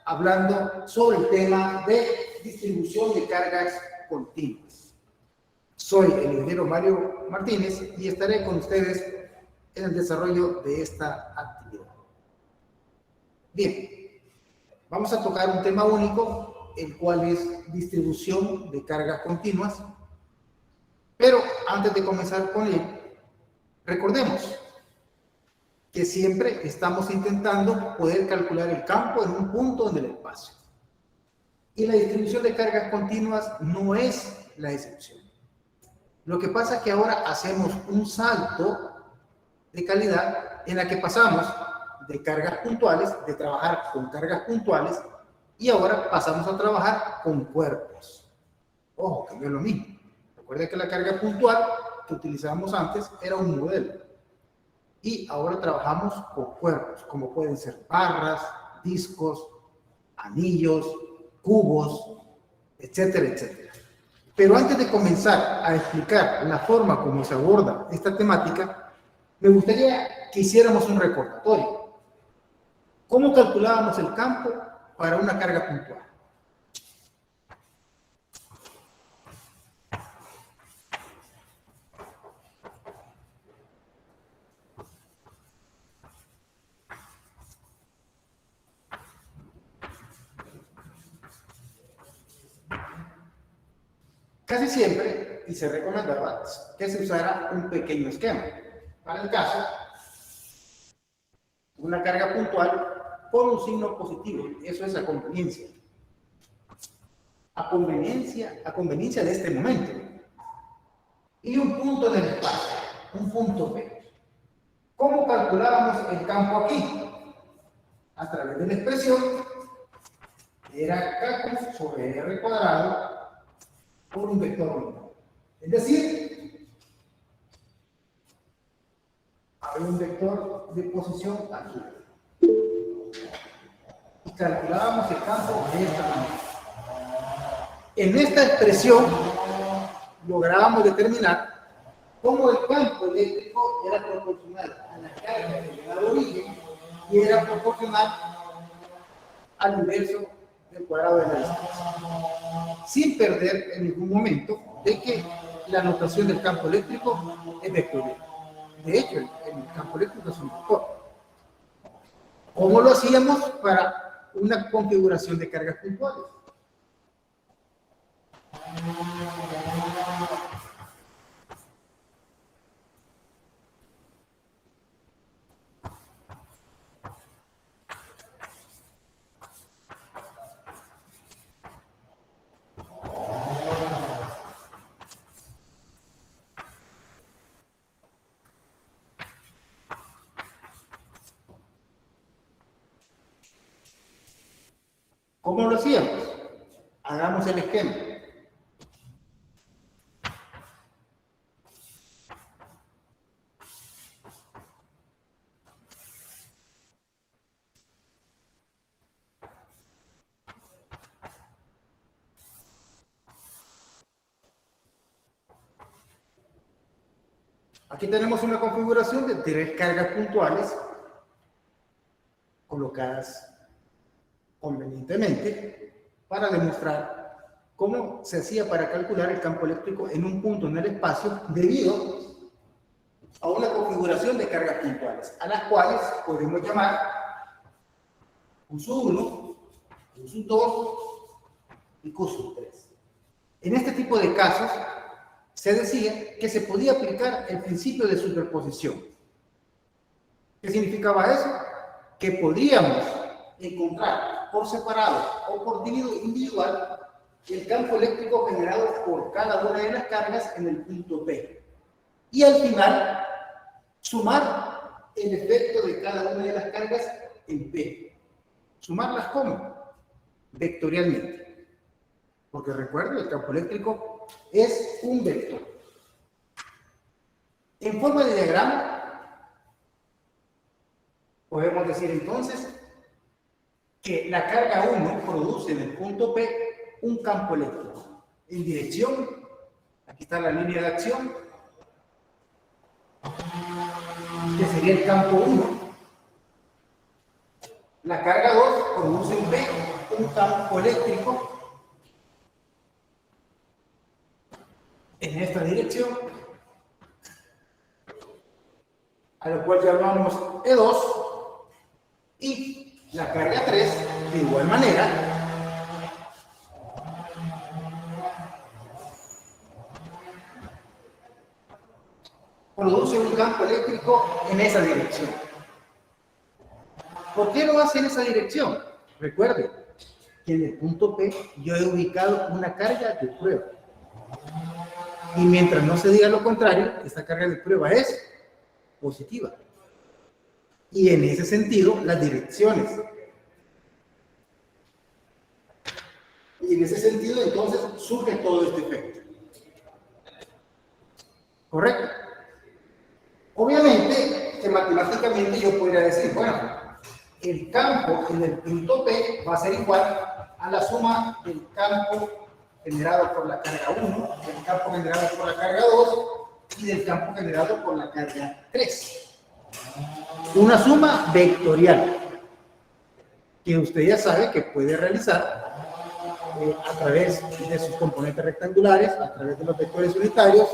hablando sobre el tema de distribución de cargas continuas. Soy el ingeniero Mario Martínez y estaré con ustedes en el desarrollo de esta actividad. Bien, vamos a tocar un tema único, el cual es distribución de cargas continuas. Pero antes de comenzar con él, recordemos que siempre estamos intentando poder calcular el campo en un punto en el espacio. Y la distribución de cargas continuas no es la excepción. Lo que pasa es que ahora hacemos un salto de calidad en la que pasamos de cargas puntuales, de trabajar con cargas puntuales, y ahora pasamos a trabajar con cuerpos. Ojo, que no es lo mismo. Recuerda que la carga puntual que utilizábamos antes era un modelo. Y ahora trabajamos con cuerpos, como pueden ser barras, discos, anillos, cubos, etcétera, etcétera. Pero antes de comenzar a explicar la forma como se aborda esta temática, me gustaría que hiciéramos un recordatorio. ¿Cómo calculábamos el campo para una carga puntual? Casi siempre, y se recomendaba que se usara un pequeño esquema. Para el caso, una carga puntual con un signo positivo, eso es a conveniencia. A conveniencia de este momento. Y un punto en el espacio, un punto P. ¿Cómo calculábamos el campo aquí? A través de la expresión, era K sobre R cuadrado por un vector único. Es decir, hay un vector de posición aquí. Y calculábamos el campo de esta manera. En esta expresión lográbamos determinar cómo el campo eléctrico era proporcional a la carga que llegaba al origen y era proporcional al inverso del cuadrado de la distancia, sin perder en ningún momento de que la notación del campo eléctrico es vectorial. De hecho, el campo eléctrico es un vector. ¿Cómo lo hacíamos para una configuración de cargas puntuales? ¿Cómo lo hacíamos? Hagamos el esquema. Aquí tenemos una configuración de 3 cargas puntuales colocadas convenientemente para demostrar cómo se hacía para calcular el campo eléctrico en un punto en el espacio debido a una configuración de cargas puntuales, a las cuales podemos llamar Q1, Q2 y Q3. En este tipo de casos se decía que se podía aplicar el principio de superposición. ¿Qué significaba eso? Que podríamos encontrar por separado o por individual el campo eléctrico generado por cada una de las cargas en el punto P. Y al final, sumar el efecto de cada una de las cargas en P. ¿Sumarlas cómo? Vectorialmente. Porque recuerden, el campo eléctrico es un vector. En forma de diagrama, podemos decir entonces que la carga 1 produce en el punto P un campo eléctrico. En dirección, aquí está la línea de acción, que sería el campo 1. La carga 2 produce un P un campo eléctrico en esta dirección, a lo cual llamamos E2, y la carga 3, de igual manera, produce un campo eléctrico en esa dirección. ¿Por qué lo hace en esa dirección? Recuerden que en el punto P yo he ubicado una carga de prueba. Y mientras no se diga lo contrario, esta carga de prueba es positiva. Y en ese sentido, las direcciones. Y en ese sentido, entonces, surge todo este efecto. ¿Correcto? Obviamente, que matemáticamente yo podría decir, bueno, el campo en el punto P va a ser igual a la suma del campo generado por la carga 1, del campo generado por la carga 2 y del campo generado por la carga 3. Una suma vectorial que usted ya sabe que puede realizar a través de sus componentes rectangulares, a través de los vectores unitarios,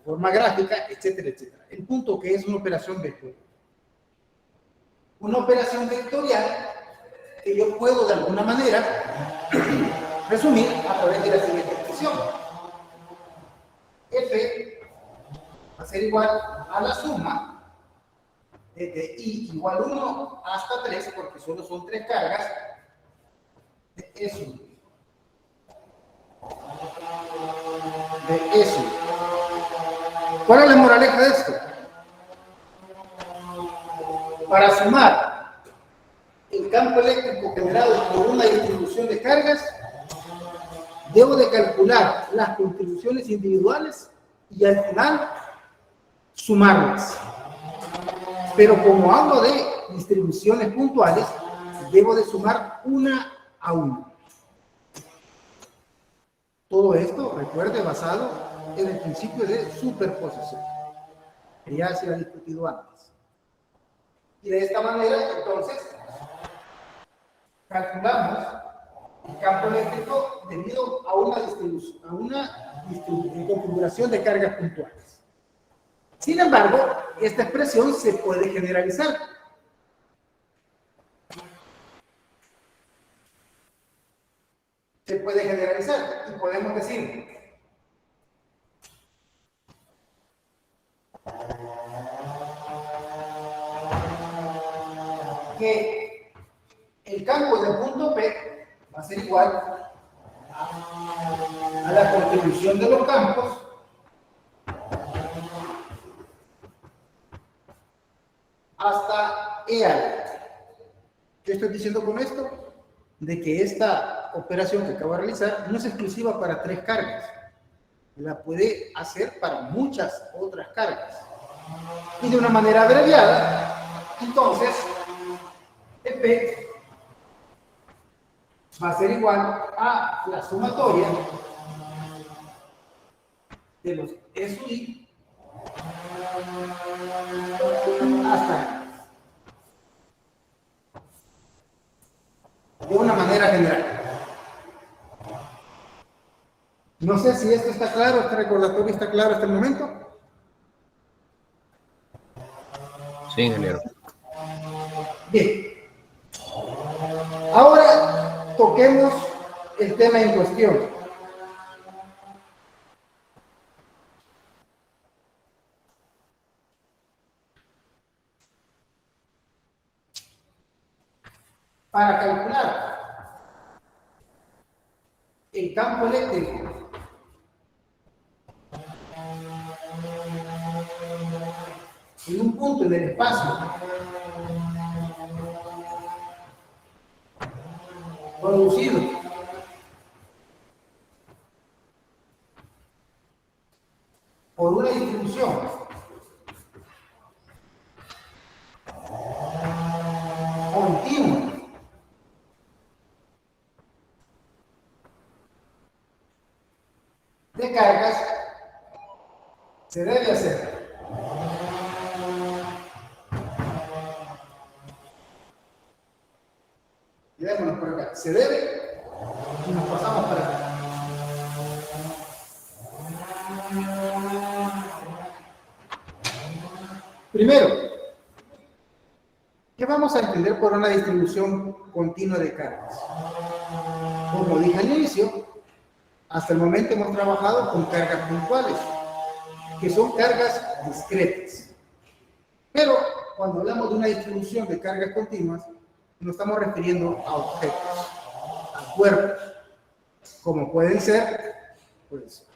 forma gráfica, etcétera, etcétera. El punto que es una operación vectorial. Una operación vectorial que yo puedo de alguna manera resumir a través de la siguiente expresión. F va a ser igual a la suma de I igual 1 hasta 3, porque solo son 3 cargas, de eso. De eso. ¿Cuál es la moraleja de esto? Para sumar el campo eléctrico generado por una distribución de cargas, debo de calcular las contribuciones individuales y al final sumarlas. Pero como hablo de distribuciones puntuales, debo de sumar una a una. Todo esto, recuerde, basado en el principio de superposición, que ya se ha discutido antes. Y de esta manera, entonces, calculamos el campo eléctrico debido a una configuración de cargas puntuales. Sin embargo, esta expresión se puede generalizar. Se puede generalizar y podemos decir que el campo del punto P va a ser igual a la contribución de los campos hasta E. ¿Qué estoy diciendo con esto? De que esta operación que acabo de realizar no es exclusiva para 3 cargas. La puede hacer para muchas otras cargas. Y de una manera abreviada, entonces, EP va a ser igual a la sumatoria de los E sub I hasta de una manera general. No sé si esto está claro, este recordatorio está claro hasta el momento. Sí, ingeniero. Bien. Ahora toquemos el tema en cuestión. Para calcular el campo eléctrico en un punto en el espacio producido por una distribución continua de cargas, se debe hacer quedémonos por acá. carga se debe y nos pasamos para acá. Primero, ¿qué vamos a entender por una distribución continua de cargas? Como dije al inicio, hasta el momento hemos trabajado con cargas puntuales, que son cargas discretas. Pero cuando hablamos de una distribución de cargas continuas, nos estamos refiriendo a objetos, a cuerpos, como pueden ser, pues,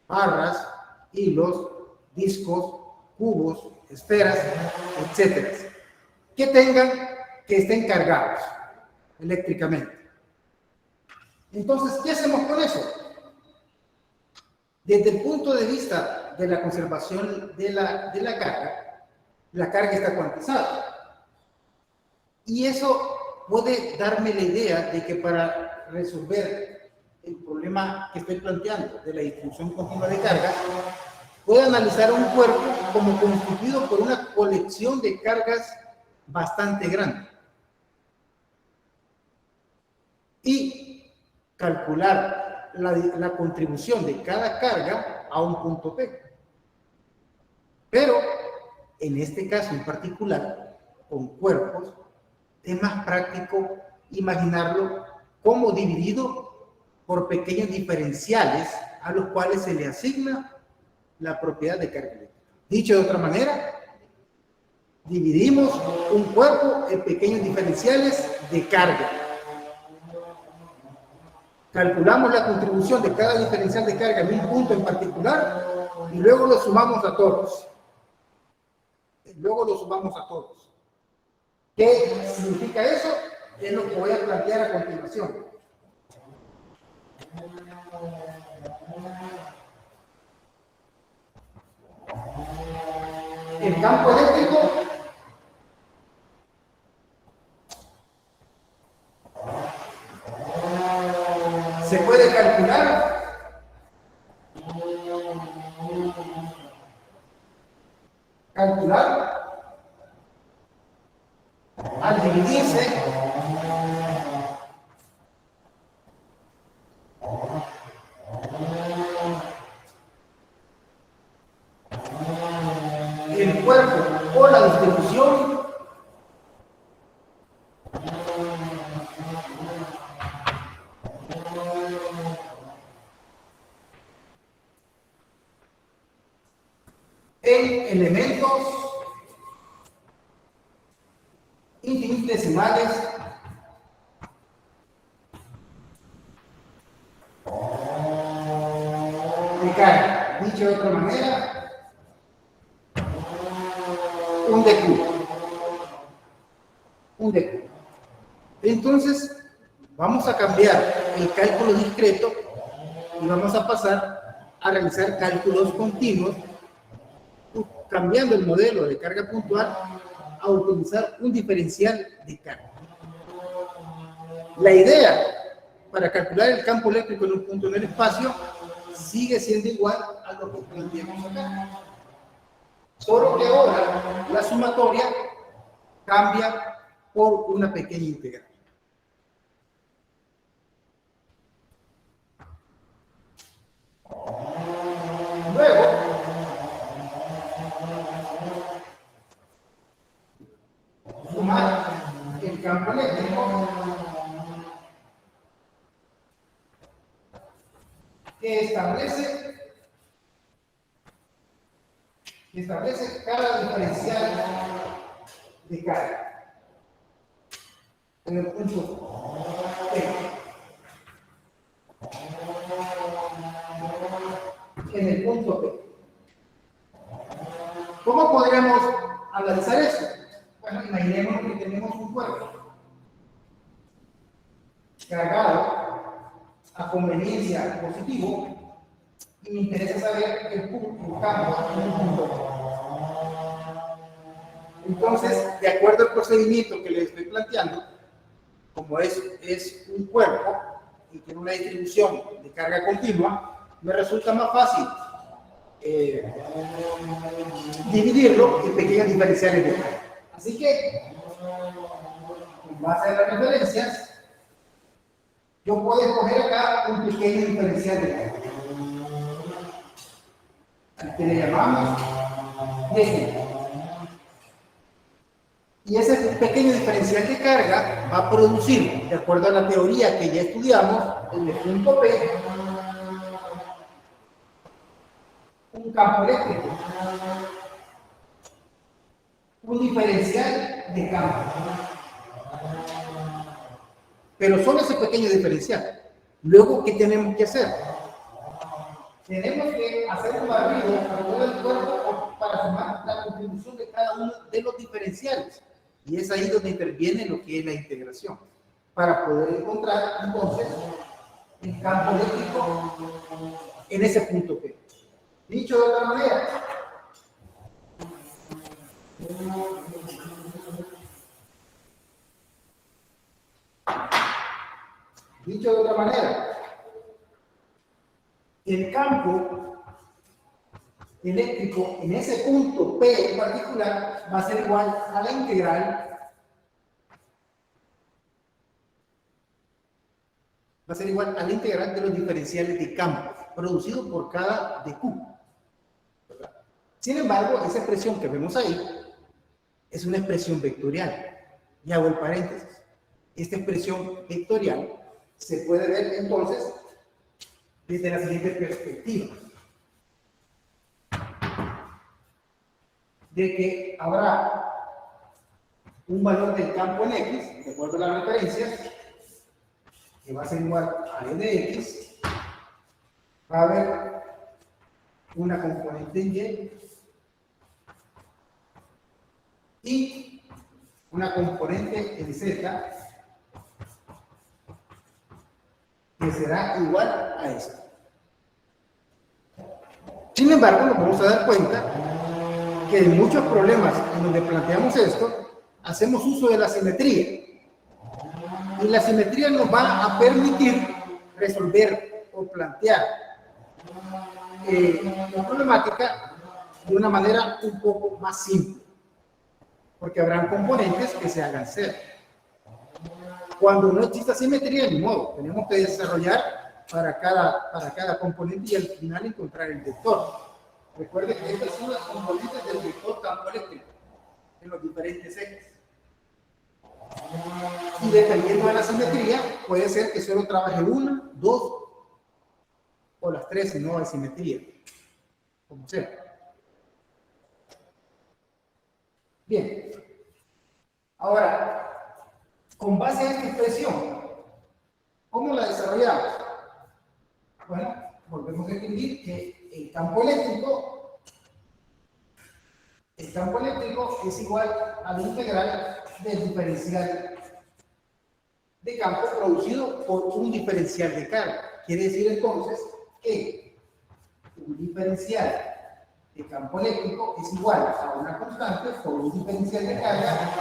barras, hilos, discos, cubos, esferas, etcétera, que estén cargados eléctricamente. Entonces, ¿qué hacemos con eso? Desde el punto de vista de la conservación de la carga está cuantizada. Y eso puede darme la idea de que para resolver el problema que estoy planteando de la distribución continua de cargas, puedo analizar un cuerpo como constituido por una colección de cargas bastante grande. Y calcular la contribución de cada carga a un punto P. Pero, en este caso en particular, con cuerpos, es más práctico imaginarlo como dividido por pequeños diferenciales a los cuales se le asigna la propiedad de carga eléctrica. Dicho de otra manera, dividimos un cuerpo en pequeños diferenciales de carga. Calculamos la contribución de cada diferencial de carga en un punto en particular y luego lo sumamos a todos. ¿Qué significa eso? Es lo que voy a plantear a continuación. El campo eléctrico se puede calcular al dividirse el cuerpo o la distribución en elementos infinitesimales de carga. Dicho de otra manera, un dQ. Entonces, vamos a cambiar el cálculo discreto y vamos a pasar a realizar cálculos continuos, cambiando el modelo de carga puntual a utilizar un diferencial de carga. La idea para calcular el campo eléctrico en un punto en el espacio sigue siendo igual a lo que planteamos acá. Solo que ahora la sumatoria cambia por una pequeña integral. Luego, sumar el campo eléctrico que establece cada diferencial de carga en el punto P. En el punto P. ¿Cómo podríamos analizar eso? Bueno, imaginemos que tenemos un cuerpo cargado a conveniencia positivo y me interesa saber el campo en el punto P. Entonces, de acuerdo al procedimiento que les estoy planteando, como es un cuerpo y tiene una distribución de carga continua, me resulta más fácil dividirlo en pequeños diferenciales de carga. Así que, en base a las referencias, yo puedo escoger acá un pequeño diferencial de carga. Al que le llamamos DC. Y ese pequeño diferencial de carga va a producir, de acuerdo a la teoría que ya estudiamos, en el punto P, un campo eléctrico, un diferencial de campo. Pero solo ese pequeño diferencial. Luego, ¿qué tenemos que hacer? Tenemos que hacer un barrido a todo el cuerpo para sumar la contribución de cada uno de los diferenciales. Y es ahí donde interviene lo que es la integración. Para poder encontrar, entonces, el campo eléctrico en ese punto P. Dicho de otra manera, el campo eléctrico en ese punto P en particular va a ser igual a la integral de los diferenciales de campo producidos por cada de Q. Sin embargo, esa expresión que vemos ahí es una expresión vectorial. Y hago el paréntesis. Esta expresión vectorial se puede ver entonces desde la siguiente perspectiva. De que habrá un valor del campo en X, de acuerdo a la referencia, que va a ser igual a E de X. Va a haber una componente en Y una componente en Z que será igual a esta. Sin embargo, nos vamos a dar cuenta que en muchos problemas en donde planteamos esto, hacemos uso de la simetría. Y la simetría nos va a permitir resolver o plantear la problemática de una manera un poco más simple. Porque habrán componentes que se hagan ser. Cuando no exista simetría, ni modo, tenemos que desarrollar para cada componente y al final encontrar el vector. Recuerde que estas son las componentes del vector campo eléctrico en los diferentes ejes. Y dependiendo de la simetría, puede ser que solo trabaje una, dos o las tres si no hay simetría. Como sea. Bien. Ahora, con base a esta expresión, ¿cómo la desarrollamos? Bueno, volvemos a escribir que el campo eléctrico es igual a la integral del diferencial de campo producido por un diferencial de carga. Quiere decir entonces que un diferencial de campo eléctrico es igual a una constante por un diferencial de carga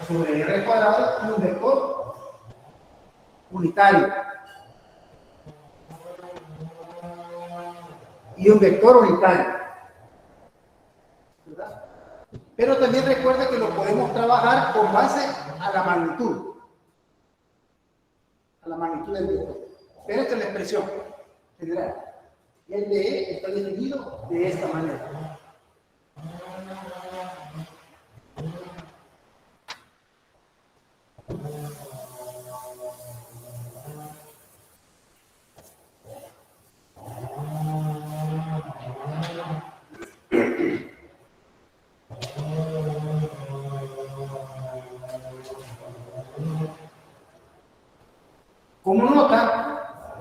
sobre R cuadrado y un vector unitario. ¿Verdad? Pero también recuerda que lo podemos trabajar con base a la magnitud. A la magnitud del vector. Pero esta es la expresión general. El de E está definido de esta manera. Como nota,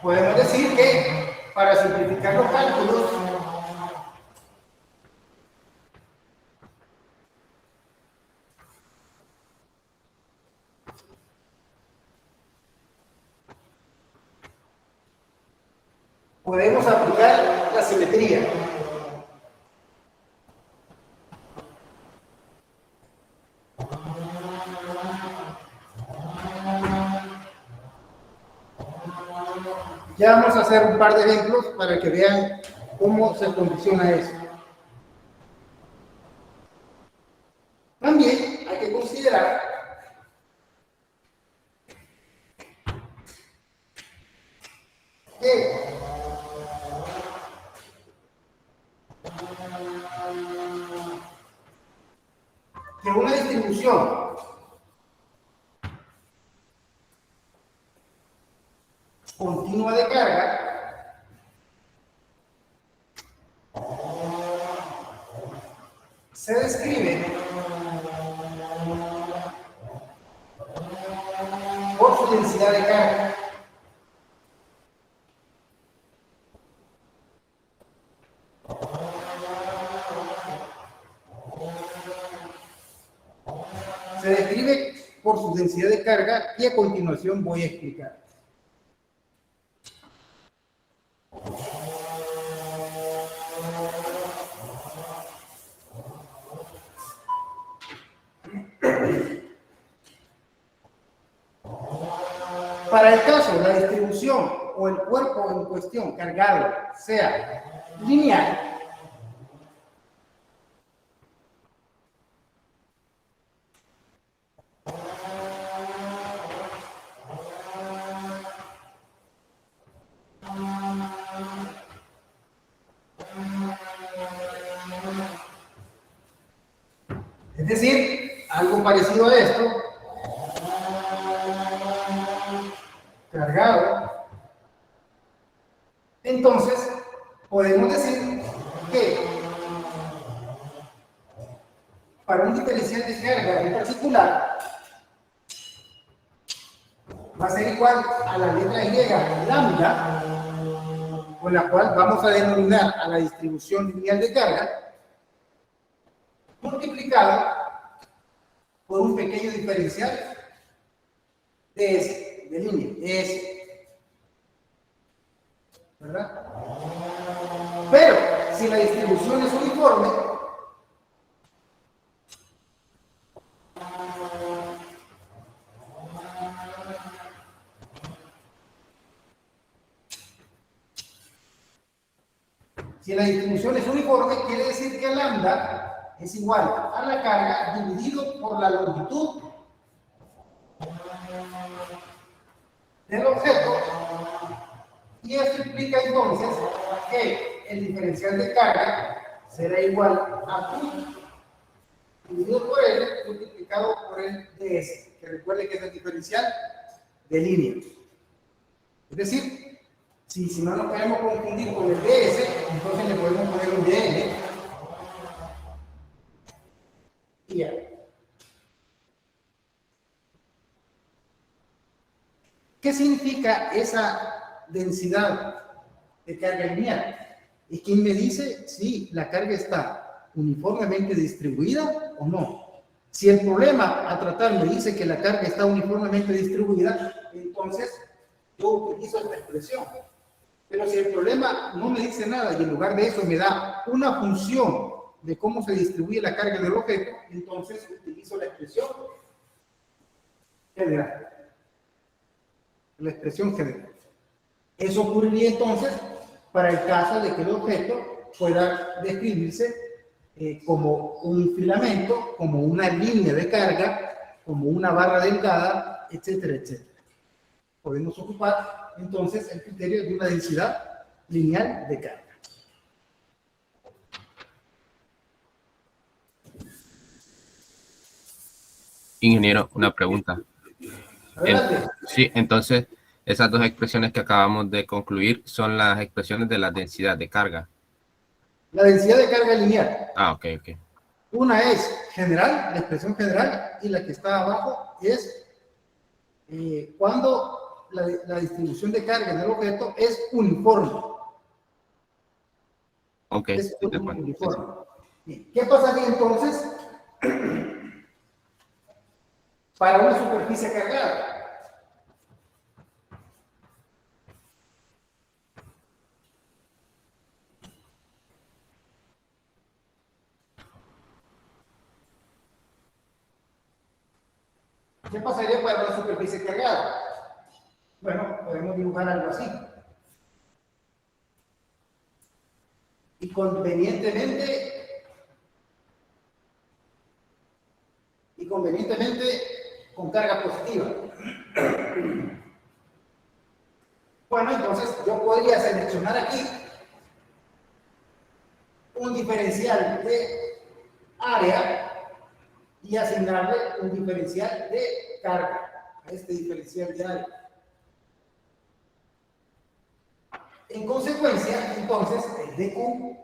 podemos decir que para simplificar los cálculos, podemos aplicar la simetría. Ya vamos a hacer un par de ejemplos para que vean cómo se condiciona eso. También hay que considerar que una distribución continua de carga se describe por su densidad de carga. Se describe por su densidad de carga y a continuación voy a explicar. Para el caso de la distribución o el cuerpo en cuestión cargado sea lineal, es decir, algo parecido a esto, cargado, entonces podemos decir que para un diferencial de carga en particular va a ser igual a la letra Y lambda, con la cual vamos a denominar a la distribución lineal de carga, multiplicado por un pequeño diferencial de línea, ¿verdad? Pero si la distribución es uniforme, quiere decir que lambda es igual a la carga dividido por la longitud del objeto, y esto implica entonces que el diferencial de carga será igual a Q dividido por L multiplicado por el ds, que recuerde que es el diferencial de línea. Es decir, si no nos queremos confundir con el ds, entonces le podemos poner un dl y ya. ¿Qué significa esa densidad de carga lineal? ¿Y quién me dice si la carga está uniformemente distribuida o no? Si el problema a tratar me dice que la carga está uniformemente distribuida, entonces yo utilizo esta expresión. Pero si el problema no me dice nada y en lugar de eso me da una función de cómo se distribuye la carga del objeto, entonces utilizo la expresión general. La expresión general. Eso ocurriría entonces para el caso de que el objeto pueda describirse como un filamento, como una línea de carga, como una barra delgada, etcétera, etcétera. Podemos ocupar entonces el criterio de una densidad lineal de carga. Ingeniero, una pregunta. Sí, entonces, esas dos expresiones que acabamos de concluir son las expresiones de la densidad de carga. La densidad de carga lineal. Ah, ok. Una es general, la expresión general, y la que está abajo es cuando la distribución de carga en el objeto es uniforme. Ok. Es uniforme. Bien. ¿Qué pasaría entonces para una superficie cargada? ¿Qué pasaría para una superficie cargada? Bueno, podemos dibujar algo así. Y convenientemente con carga positiva. Bueno, entonces yo podría seleccionar aquí un diferencial de área y asignarle un diferencial de carga a este diferencial de área. En consecuencia, entonces, el dQ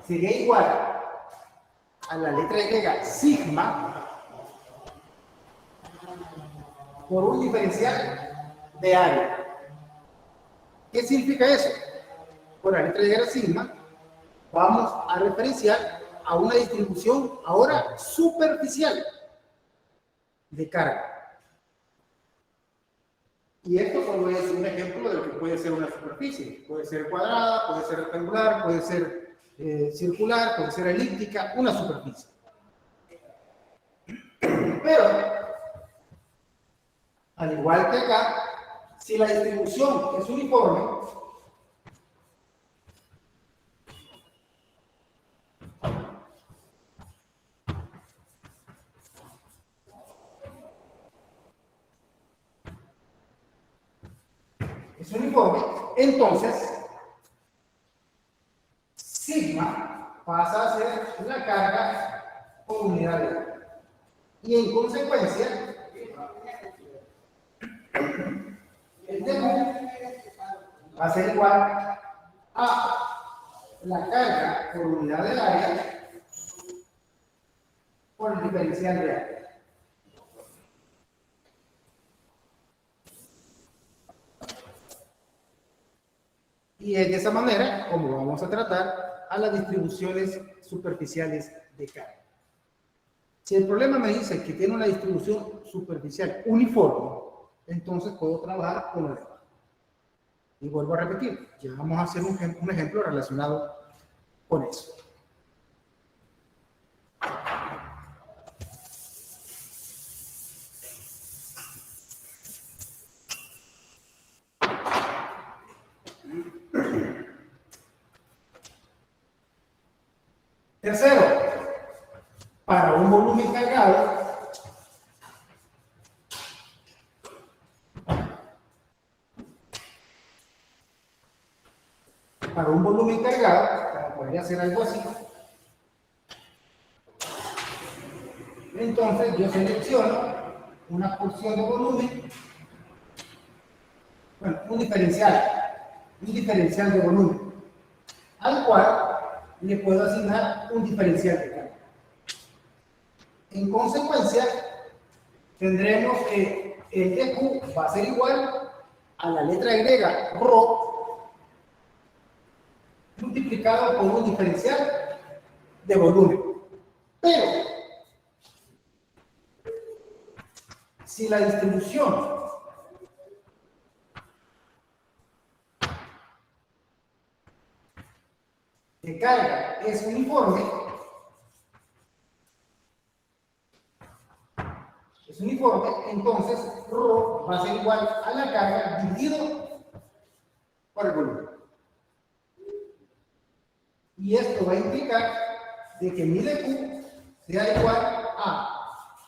sería igual a la letra griega sigma por un diferencial de área. ¿Qué significa eso? Por la letra griega sigma vamos a referenciar a una distribución ahora superficial de carga. Y esto solo es un ejemplo de lo que puede ser una superficie. Puede ser cuadrada, puede ser rectangular, puede ser circular, puede ser elíptica, una superficie. Pero, al igual que acá, si la distribución es uniforme, entonces sigma pasa a ser la carga por unidad de área. Y en consecuencia, el dQ va a ser igual a la carga por unidad del área por el diferencial de área. Y es de esa manera como vamos a tratar a las distribuciones superficiales de carga. Si el problema me dice que tiene una distribución superficial uniforme, entonces puedo trabajar con el. Y vuelvo a repetir, ya vamos a hacer un ejemplo relacionado con eso. Tercero, para un volumen cargado, podría ser algo así. Entonces yo selecciono una porción de volumen, bueno, un diferencial de volumen, al cual le puedo asignar un diferencial de carga. En consecuencia, tendremos que el dQ va a ser igual a la letra griega ρ multiplicado por un diferencial de volumen. Pero si la distribución de carga es uniforme, entonces ρ va a ser igual a la carga dividido por el volumen. Y esto va a implicar de que mi dQ sea igual a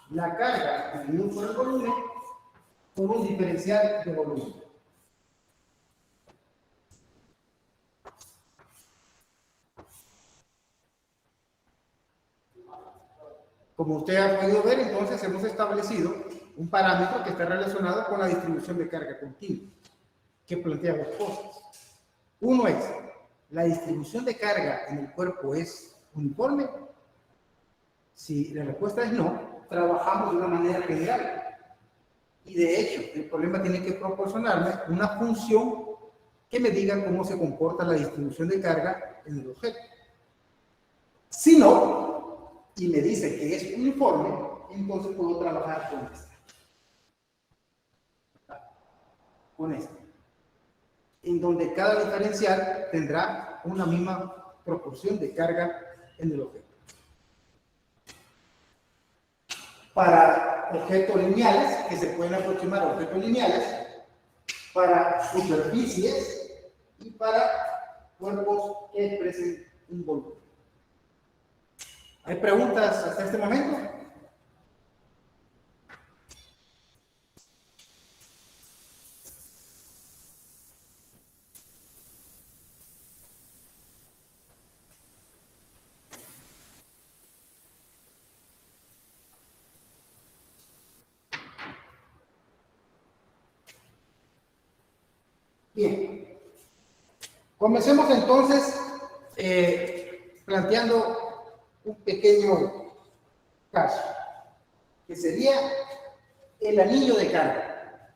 la carga dividido por el volumen por un diferencial de volumen. Como usted ha podido ver, entonces hemos establecido un parámetro que está relacionado con la distribución de carga continua, que plantea dos cosas. Uno es, ¿la distribución de carga en el cuerpo es uniforme? Si la respuesta es no, trabajamos de una manera general. Y de hecho, el problema tiene que proporcionarme una función que me diga cómo se comporta la distribución de carga en el objeto. Si no, y me dice que es uniforme, entonces puedo trabajar con esta. En donde cada diferencial tendrá una misma proporción de carga en el objeto. Para objetos lineales, que se pueden aproximar a objetos lineales, para superficies y para cuerpos que expresen un volumen. ¿Hay preguntas hasta este momento? Bien, comencemos entonces planteando un pequeño caso, que sería el anillo de carga.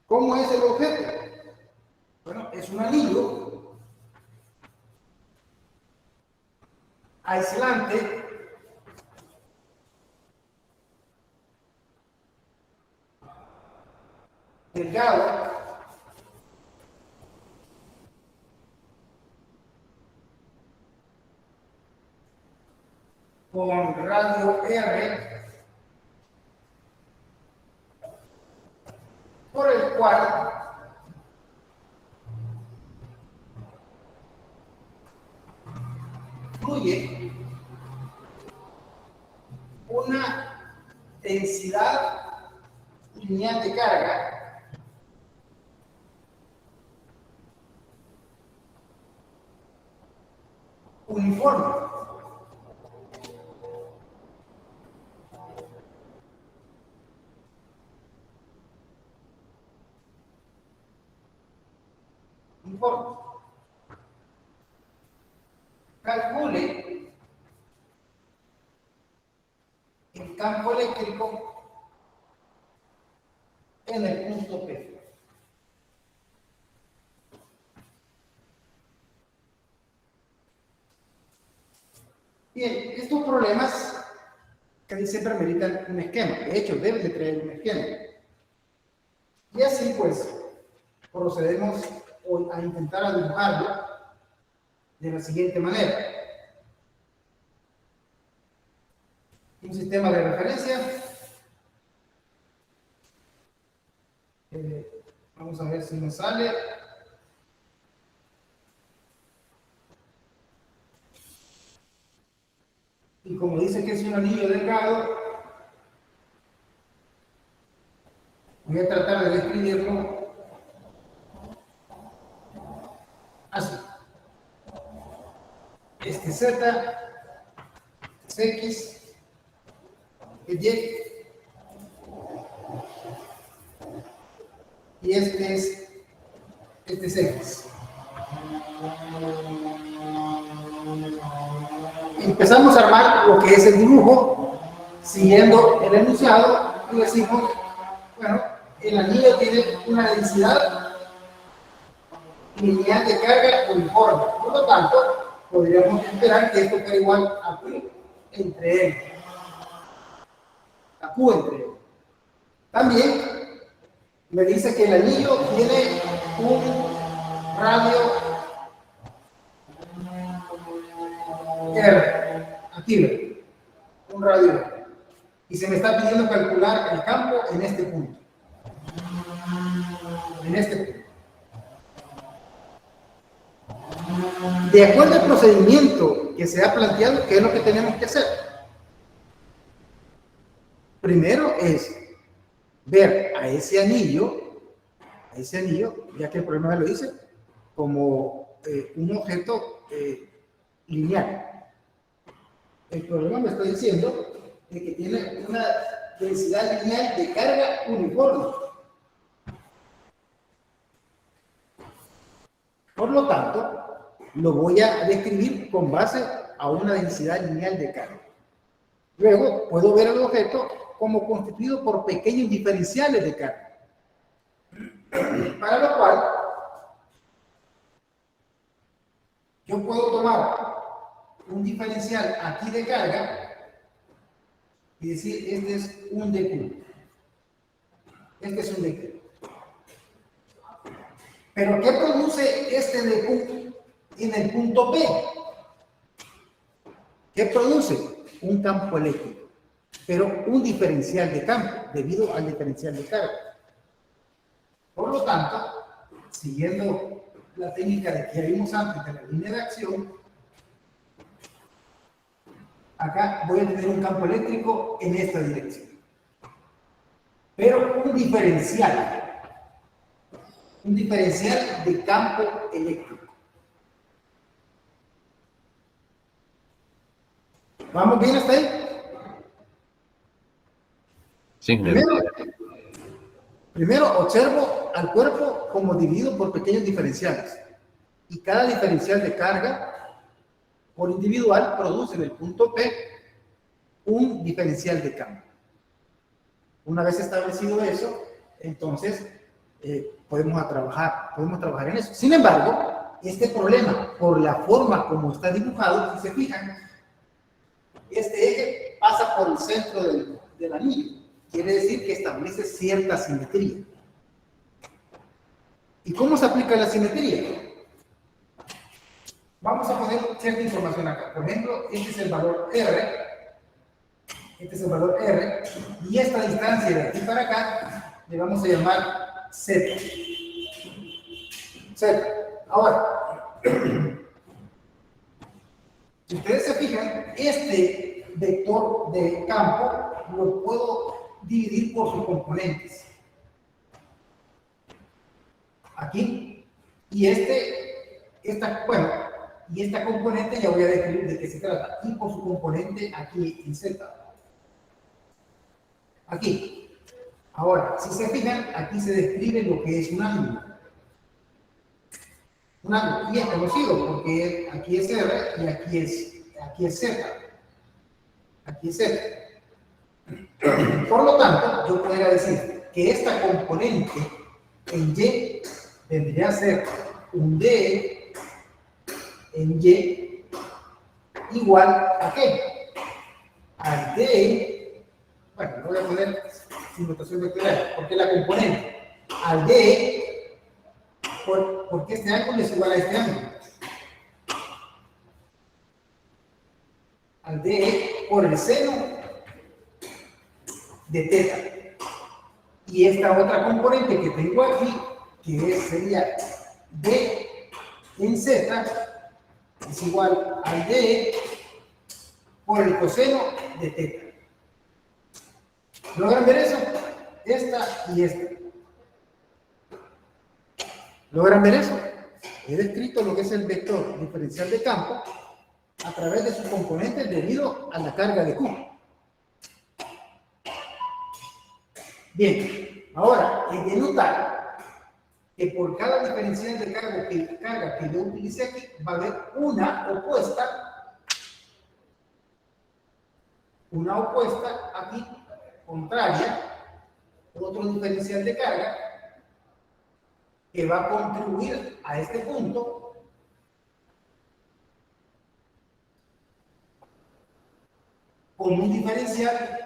¿Cómo es el objeto? Bueno, es un anillo aislante delgado con radio R por el cual fluye una densidad lineal de carga uniforme. Calcule el campo eléctrico en el punto P. Bien, estos problemas casi siempre meritan un esquema. De hecho, deben de traer un esquema. Y así pues procedemos hoy a intentar dibujarlo de la siguiente manera. Un sistema de referencia. Vamos a ver si nos sale. Y como dice que es un anillo delgado, voy a tratar de describirlo así. Este Z es X, es Y, y este es X. Empezamos a armar lo que es el dibujo, siguiendo el enunciado, y decimos, bueno, el anillo tiene una densidad lineal de carga uniforme. Por lo tanto, podríamos esperar que esto sea igual a Q entre L. A Q entre L. También me dice que el anillo tiene un radio R. Aquí ve, un radio R. Y se me está pidiendo calcular el campo en este punto. En este punto. De acuerdo al procedimiento que se ha planteado, ¿qué es lo que tenemos que hacer? Primero es ver a ese anillo, ya que el problema me lo dice, como un objeto lineal. El problema me está diciendo de que tiene una densidad lineal de carga uniforme. Por lo tanto, lo voy a describir con base a una densidad lineal de carga. Luego, puedo ver el objeto como constituido por pequeños diferenciales de carga. Para lo cual, yo puedo tomar un diferencial aquí de carga y decir, este es un dQ. Este es un dQ. Pero ¿qué produce este dQ en el punto P? ¿Qué produce? Un campo eléctrico, pero un diferencial de campo, debido al diferencial de carga. Por lo tanto, siguiendo la técnica de que vimos antes de la línea de acción, acá voy a tener un campo eléctrico en esta dirección. Pero un diferencial de campo eléctrico. ¿Vamos bien hasta ahí? Sí, ingeniero. Primero observo al cuerpo como dividido por pequeños diferenciales. Y cada diferencial de carga por individual produce en el punto P un diferencial de campo. Una vez establecido eso, entonces podemos trabajar en eso. Sin embargo, este problema, por la forma como está dibujado, si se fijan, este eje pasa por el centro del anillo. Quiere decir que establece cierta simetría. ¿Y cómo se aplica la simetría? Vamos a poner cierta información acá. Por ejemplo, este es el valor R. Este es el valor R. Y esta distancia de aquí para acá le vamos a llamar Z. Z. Ahora, si ustedes se fijan, este vector de campo lo puedo dividir por sus componentes. Aquí. Y esta componente ya voy a describir de qué se trata. Y por su componente aquí en Z. Aquí. Ahora, si se fijan, aquí se describe lo que es un ángulo. Un ángulo. Y es conocido porque aquí es R y aquí es Z. Aquí es Z. Por lo tanto, yo podría decir que esta componente en Y vendría a ser un D en Y igual a qué? Al D, bueno, lo voy a poner sin notación vectorial, porque la componente al D, porque este ángulo es igual a este ángulo. Al D por el seno de θ. Y esta otra componente que tengo aquí, que sería D en Z, es igual al D por el coseno de θ. ¿Logran ver eso? Esta y esta. ¿Logran ver eso? He descrito lo que es el vector diferencial de campo a través de sus componentes debido a la carga de Q. Bien, ahora, hay que notar que por cada diferencial de carga que yo utilicé aquí, va a haber una opuesta aquí, contraria, otro diferencial de carga, que va a contribuir a este punto con un diferencial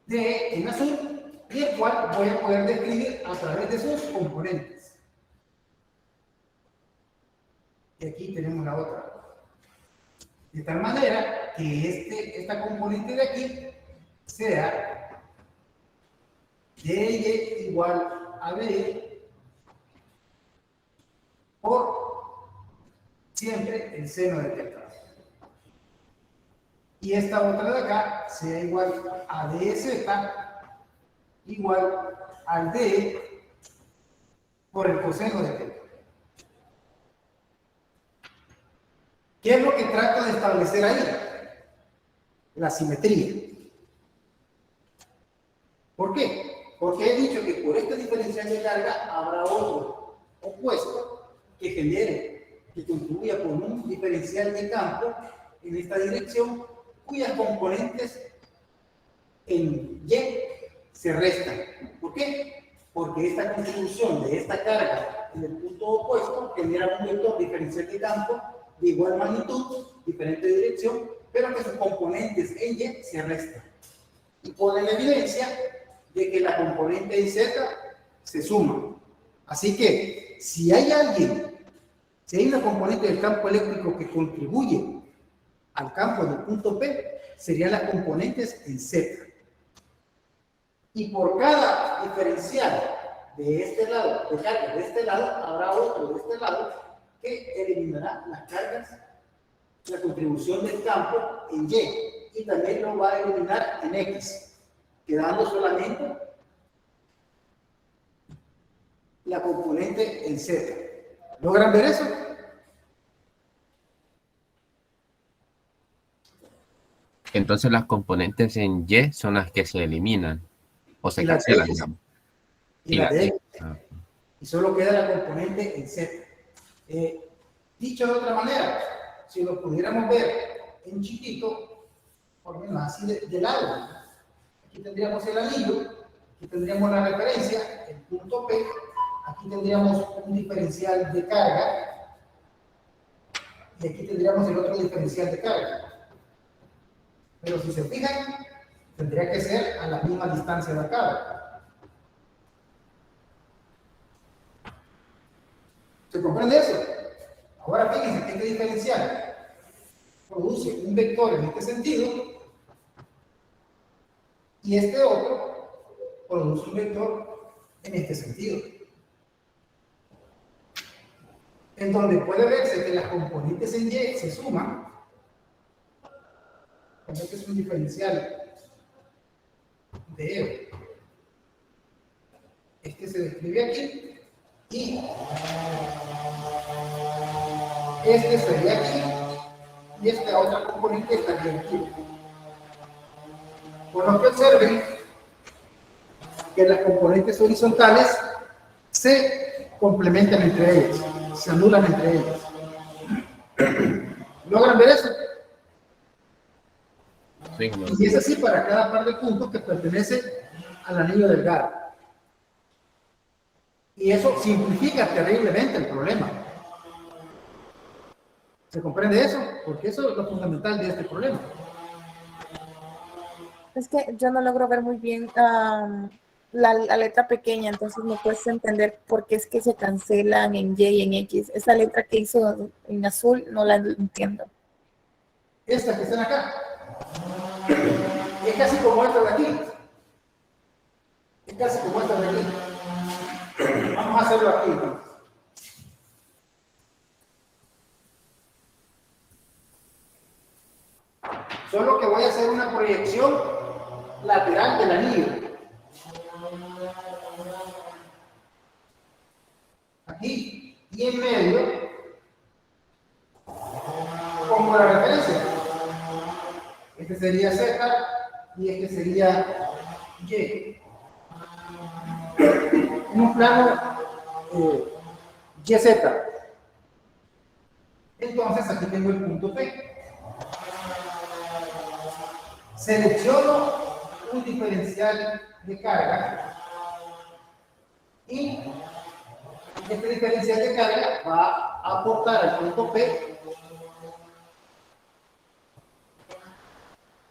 de en azul, y el cual voy a poder describir a través de sus componentes. Y aquí tenemos la otra. De tal manera que esta componente de aquí sea dy igual a b por siempre el seno de θ. Y esta otra de acá sea igual a dz igual al d por el coseno de θ. ¿Qué es lo que trato de establecer ahí? La simetría. ¿Por qué? Porque he dicho que por este diferencial de carga habrá otro opuesto que contribuya con un diferencial de campo en esta dirección, cuyas componentes en Y se restan. ¿Por qué? Porque esta contribución de esta carga en el punto opuesto genera un vector diferencial de campo de igual magnitud, diferente dirección, pero que sus componentes en Y se restan. Y pone la evidencia de que la componente en Z se suma. Así que, si hay una componente del campo eléctrico que contribuye al campo del punto P, serían las componentes en Z. Y por cada diferencial de este lado, de carga de este lado, habrá otro de este lado que eliminará las cargas, la contribución del campo en Y, y también lo va a eliminar en X, quedando solamente la componente en Z. ¿Logran ver eso? Entonces las componentes en Y son las que se eliminan o se Y las cancelan, X. digamos. Y la de X. Ah, Y solo queda la componente en Z. Dicho de otra manera, si lo pudiéramos ver en chiquito, por lo menos así de lado, aquí tendríamos el anillo, aquí tendríamos la referencia, el punto P, aquí tendríamos un diferencial de carga, y aquí tendríamos el otro diferencial de carga. Pero si se fijan, tendría que ser a la misma distancia de acá. ¿Se comprende eso? Ahora fíjense que este diferencial produce un vector en este sentido y este otro produce un vector en este sentido. En donde puede verse que las componentes en Y se suman. Este es un diferencial de E. Este se describe aquí y este sería aquí y esta otra componente estaría aquí. Por lo que observen que las componentes horizontales se complementan entre ellas, se anulan entre ellas. ¿Logran ver eso? sí, no. Y es así para cada par de puntos que pertenece al anillo delgado. Y eso simplifica terriblemente el problema. ¿Se comprende eso? Porque eso es lo fundamental de este problema. Es que yo no logro ver muy bien la letra pequeña, entonces me cuesta entender por qué es que se cancelan en Y y en X. Esa letra que hizo en azul no la entiendo. Esta que están acá es casi como esta de aquí. Es casi como esta de aquí. Vamos a hacerlo aquí entonces. Solo que voy a hacer una proyección lateral del anillo. Aquí y en medio pongo la referencia. Este sería Z y este sería Y. En un plano YZ. Entonces aquí tengo el punto P. Selecciono un diferencial de carga y este diferencial de carga va a aportar al punto P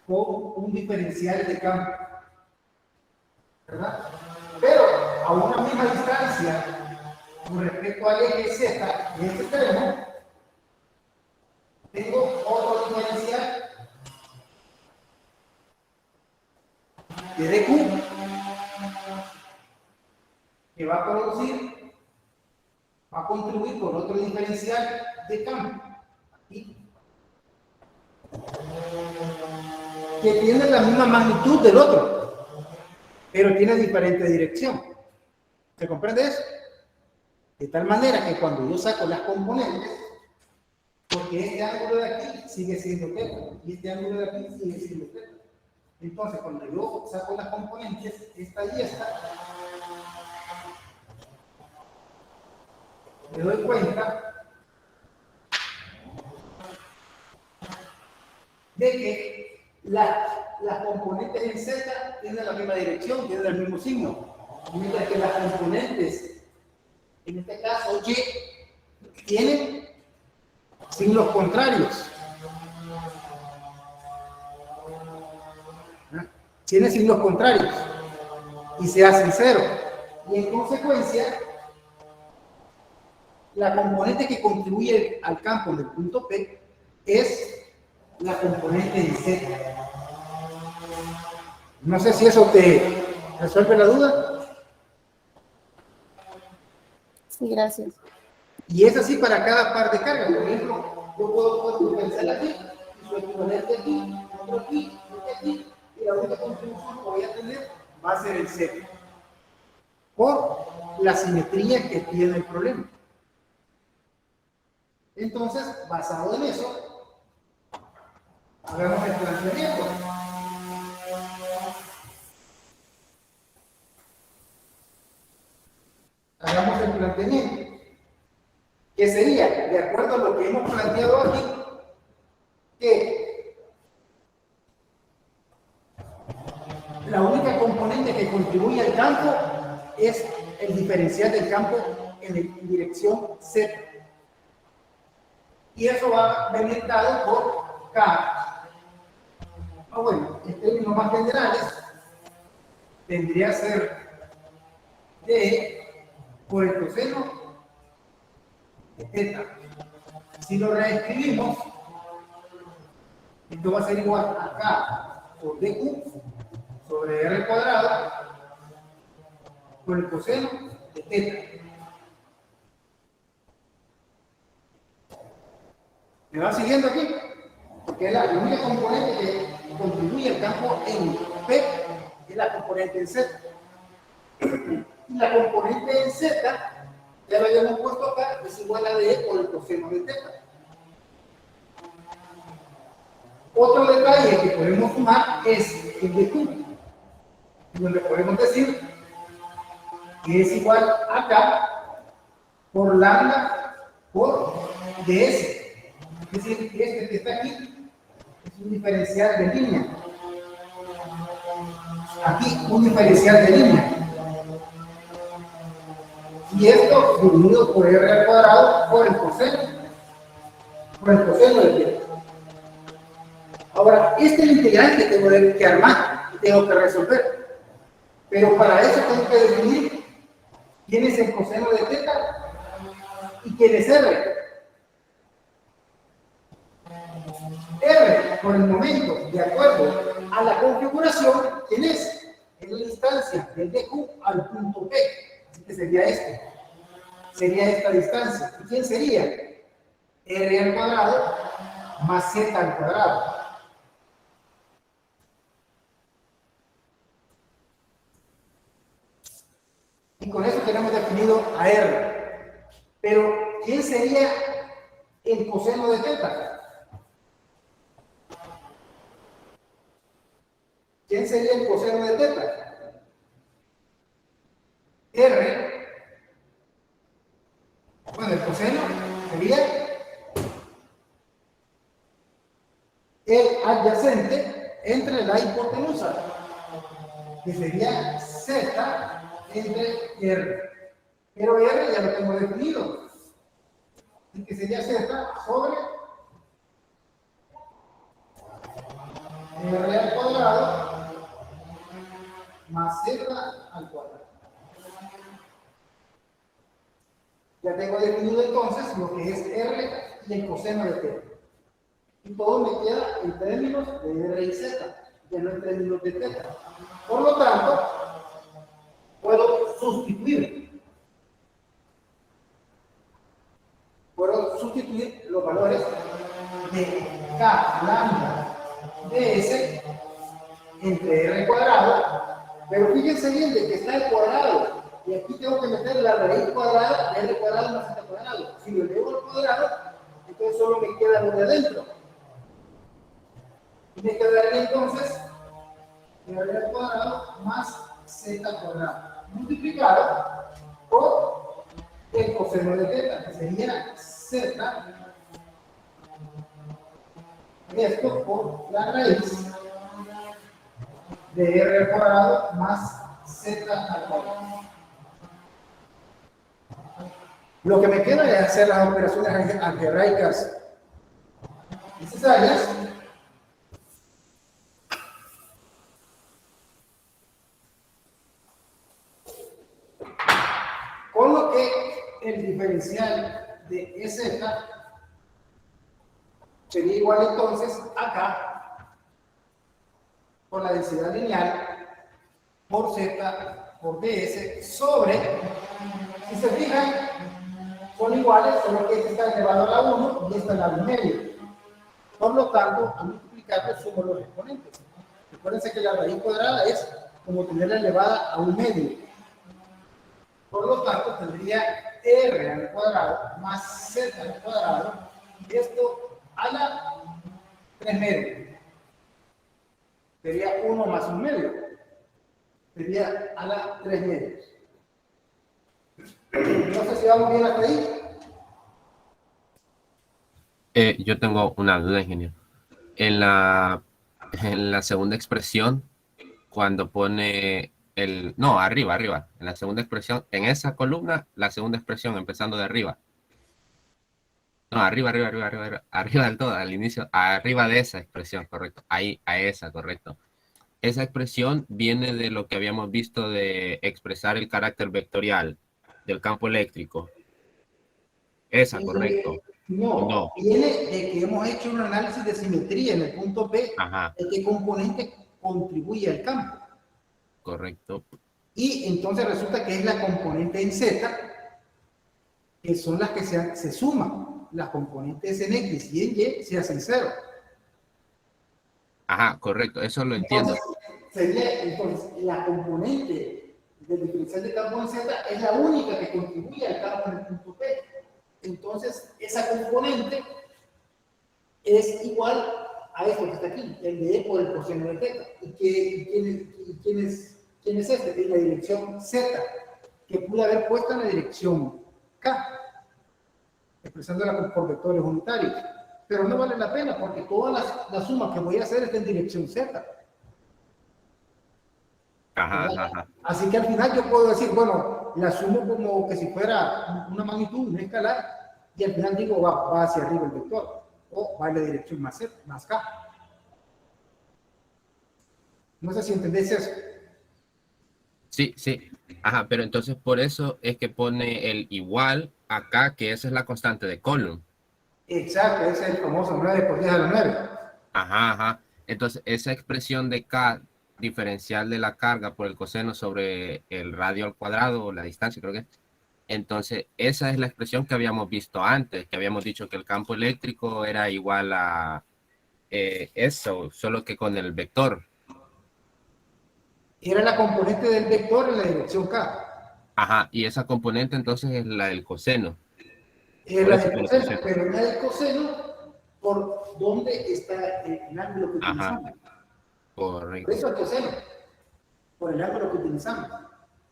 con un diferencial de campo, ¿verdad? Pero a una misma distancia con respecto al eje Z de este extremo, tengo otro diferencial de DQ que va a producir, va a contribuir con otro diferencial de campo aquí, que tiene la misma magnitud del otro, pero tiene diferente dirección. ¿Se comprende eso? De tal manera que cuando yo saco las componentes, porque este ángulo de aquí sigue siendo θ y este ángulo de aquí sigue siendo θ. Entonces, cuando yo saco las componentes, esta y esta, me doy cuenta de que las componentes en Z tienen la misma dirección, tienen el mismo signo, mientras que las componentes, en este caso Y, tienen signos contrarios. Tiene signos contrarios y se hacen cero. Y en consecuencia, la componente que contribuye al campo del punto P es la componente de Z. No sé si eso te resuelve la duda. Sí, gracias. Y es así para cada par de cargas. Por ejemplo, yo puedo pensar aquí, y su equivalente aquí, otro aquí, aquí, y la única contribución que voy a tener va a ser el Z. Por la simetría que tiene el problema. Entonces, basado en eso, Hagamos el planteamiento. Hagamos el planteamiento. Que sería, de acuerdo a lo que hemos planteado aquí, que la única componente que contribuye al campo es el diferencial del campo en dirección Z. Y eso va a venir dado por K. Bueno, en términos más generales, tendría que ser D por el coseno de θ. Si lo reescribimos, esto va a ser igual a K por dq sobre R cuadrado por el coseno de θ. ¿Me va siguiendo aquí? Porque la única componente que contribuye al campo en P es la componente en Z. Y la componente en Z, ya lo habíamos puesto acá, es igual a D por el coseno de θ. Otro detalle que podemos sumar es el de Q, donde podemos decir que es igual a K por lambda por ds. Es decir, este que está aquí es un diferencial de línea. Aquí un diferencial de línea. Y esto dividido por R al cuadrado por el coseno de θ. Ahora, este es el integral que tengo que armar y tengo que resolver. Pero para eso tengo que definir quién es el coseno de θ y quién es R. R, por el momento, de acuerdo a la configuración, ¿quién es? Es la distancia del dq al punto P. Así que sería este. Sería esta distancia. ¿Y quién sería? R al cuadrado más Z al cuadrado. Y con eso tenemos definido a R. Pero, ¿quién sería el coseno de θ? ¿Quién sería el coseno de θ? R. Bueno, el coseno sería el adyacente entre la hipotenusa, que sería Z entre R. Pero R ya lo tengo definido. Y que sería Z sobre R al cuadrado más Z al cuadrado. Ya tengo definido entonces lo que es R y el coseno de θ. Y todo me queda en términos de R y Z, ya no en términos de θ. Por lo tanto, puedo sustituir los valores de K lambda ds entre R cuadrado, pero fíjense bien de que está el cuadrado, y aquí tengo que meter la raíz cuadrada de R cuadrado más Z cuadrado. Si lo llevo al cuadrado, entonces solo me queda lo de adentro. Y me quedaría entonces R al cuadrado más Z cuadrado, multiplicado por el coseno de θ, que sería Z, esto por la raíz de R al cuadrado más Z al cuadrado. Lo que me queda es hacer las operaciones algebraicas necesarias. Con lo que el diferencial de EZ sería igual entonces acá por la densidad lineal por Z por ds sobre, si se fijan, son iguales, solo que este está elevado a la 1 y este a la 1 medio. Por lo tanto, al multiplicarlo sumo los exponentes. Recuérdense que la raíz cuadrada es como tenerla elevada a 1 medio. Por lo tanto, tendría R al cuadrado más Z al cuadrado, esto a la 3 medio. sería 1 más 1/2. Sería a la 3/2. No sé si vamos bien hasta ahí. Yo tengo una duda, ingeniero. En la segunda expresión, cuando pone no, arriba, en la segunda expresión, en esa columna, la segunda expresión, empezando de arriba. No, arriba del todo, al inicio, arriba de esa expresión, correcto. Ahí, a esa, correcto. Esa expresión viene de lo que habíamos visto de expresar el carácter vectorial del campo eléctrico. Esa, correcto. No, No, viene de que hemos hecho un análisis de simetría en el punto P, ajá, de qué componente contribuye al campo. correcto. Y entonces resulta que es la componente en Z, que son las que se suman. Las componentes en X y en Y se hacen 0. Ajá, correcto, eso lo entiendo. Entonces, la componente del diferencial de campo en Z es la única que contribuye al campo en el punto P. Entonces, esa componente es igual a esto que está aquí, el de E por el coseno de θ. ¿Quién es este? Es la dirección Z, que pude haber puesto en la dirección K, expresándola por vectores unitarios. Pero no vale la pena porque toda la suma que voy a hacer está en dirección Z. Ajá, ajá. Así que al final yo puedo decir, bueno, la sumo como que si fuera una magnitud, un escalar, y al final digo, va hacia arriba el vector, o va en la dirección más Z, más K. No sé si entendés eso. Sí, sí. Ajá, pero entonces por eso es que pone el igual acá, que esa es la constante de Coulomb. Exacto, ese es el famoso 9 por 10 a la 9. Ajá, ajá. Entonces, esa expresión de K diferencial de la carga por el coseno sobre el radio al cuadrado o la distancia, creo que. Entonces, esa es la expresión que habíamos visto antes, que habíamos dicho que el campo eléctrico era igual a eso, solo que con el vector. Era la componente del vector en la dirección K. Ajá, y esa componente entonces es la del coseno. Es Por la eso del que lo coseno, puse. pero no el coseno por donde está el ángulo que Ajá, utilizamos. Por correcto. eso el coseno, por el ángulo que utilizamos.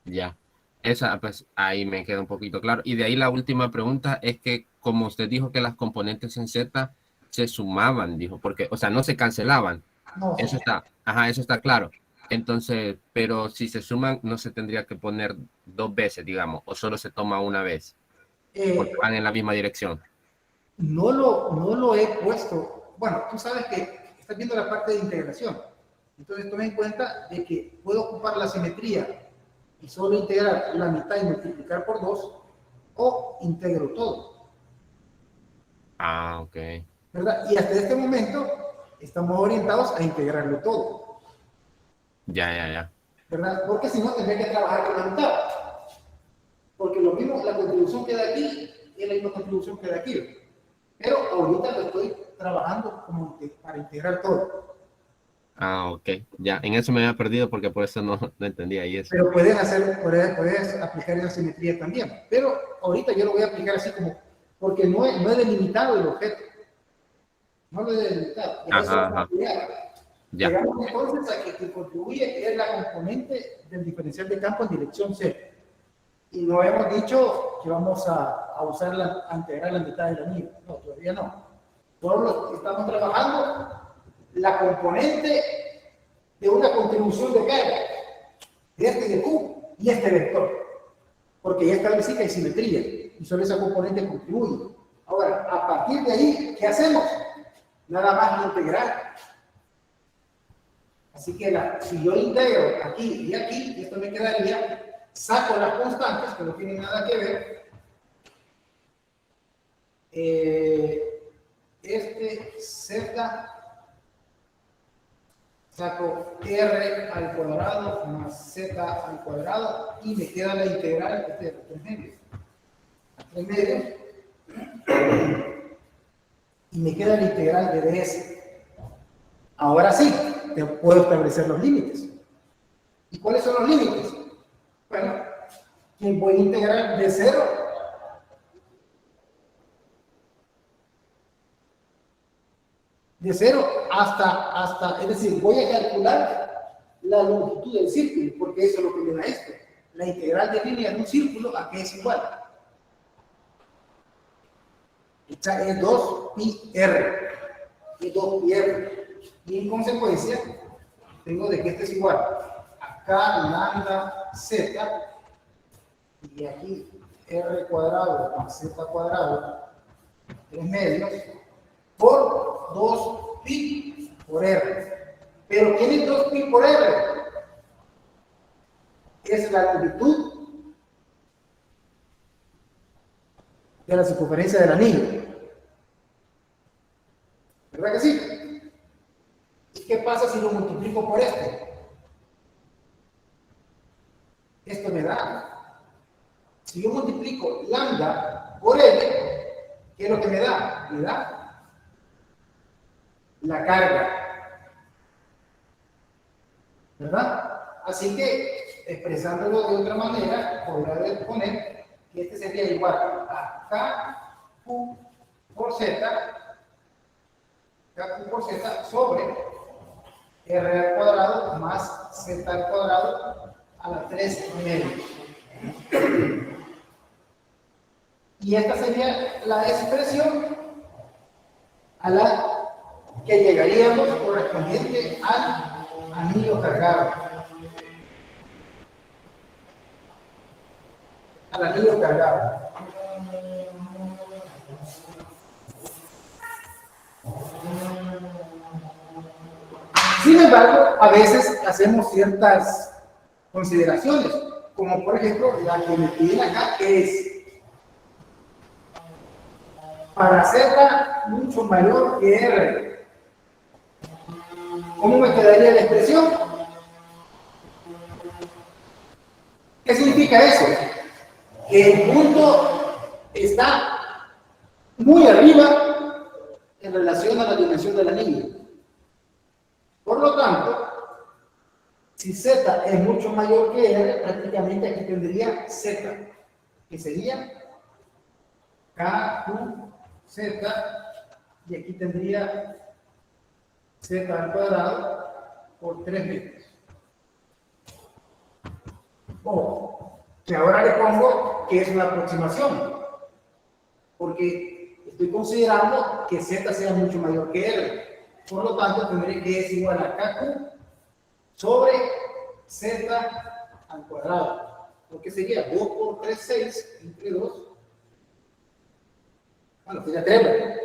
Ya. Esa, pues ahí me queda un poquito claro. Y de ahí la última pregunta es que, como usted dijo que las componentes en Z se sumaban, dijo, porque, o sea, no se cancelaban. No, Eso está, ajá, eso está claro. Entonces, pero si se suman, no se tendría que poner dos veces, digamos, o solo se toma una vez, porque van en la misma dirección. no lo he puesto. Bueno, tú sabes que estás viendo la parte de integración. Entonces, toma en cuenta de que puedo ocupar la simetría y solo integrar la mitad y multiplicar por 2, o integro todo, Ah, ok. ¿verdad? Y hasta este momento estamos orientados a integrarlo todo, Ya, ya, ya. ¿verdad? Porque si no, tendría que trabajar con la mitad. Porque lo mismo, la contribución que da aquí es la misma contribución que da aquí. Pero ahorita lo estoy trabajando como para integrar todo. Ah, ok. Ya, en eso me había perdido porque por eso no entendía y eso. Pero puedes aplicar esa simetría también. Pero ahorita yo lo voy a aplicar así como, porque no he delimitado el objeto. No lo he delimitado. Ya eso Ajá, vamos a ajá. ampliar. Ya. Llegamos entonces a que contribuye es la componente del diferencial de campo en dirección C. Y no hemos dicho que vamos a usarla, a integrar la mitad de la misma. No, todavía no. Solo estamos trabajando la componente de una contribución de carga, de este de Q y este vector. Porque ya establecí que hay simetría y solo esa componente contribuye. Ahora, a partir de ahí, ¿qué hacemos? Nada más integrar. Así que si yo integro aquí y aquí, esto me quedaría, saco las constantes que no tienen nada que ver. Z, saco R al cuadrado más Z al cuadrado y me queda la integral de 3 medios. 3 medios. Y me queda la integral de ds. Ahora sí, te puedo establecer los límites. ¿Y cuáles son los límites? Bueno, que voy a integrar de 0 a De 0 hasta, es decir, voy a calcular la longitud del círculo, porque eso es lo que me da esto. La integral de línea de un círculo, ¿a qué es igual? Esta es 2πr. Es 2πr. Y en consecuencia, tengo de que este es igual a k lambda z, y aquí r cuadrado más z cuadrado, 3 medios, por 2pi por r. Pero ¿quién es 2pi por r? Es la longitud de la circunferencia del anillo. ¿Verdad que sí? ¿Y qué pasa si lo multiplico por este? Esto me da. Si yo multiplico lambda por L, ¿qué es lo que me da? Me da la carga. ¿Verdad? Así que, expresándolo de otra manera, podría poner que este sería igual a KQ por Z, KQ por Z sobre R al cuadrado más Z al cuadrado a la 3 medios. Y esta sería la expresión a la que llegaríamos correspondiente al anillo cargado. Al anillo cargado. Sin embargo, a veces hacemos ciertas consideraciones, como por ejemplo la que me piden acá, que es para Z mucho mayor que R. ¿Cómo me quedaría la expresión? ¿Qué significa eso? Que el punto está muy arriba en relación a la dimensión del anillo. Por lo tanto, si Z es mucho mayor que R, prácticamente aquí tendría Z, que sería KQZ, y aquí tendría Z al cuadrado por 3 metros. O que ahora le pongo que es una aproximación, porque estoy considerando que Z sea mucho mayor que R. Por lo tanto, tendré que es igual a KQ sobre Z al cuadrado. Porque sería 2 por 3, 6, entre 2. Bueno, sería 3, ¿verdad?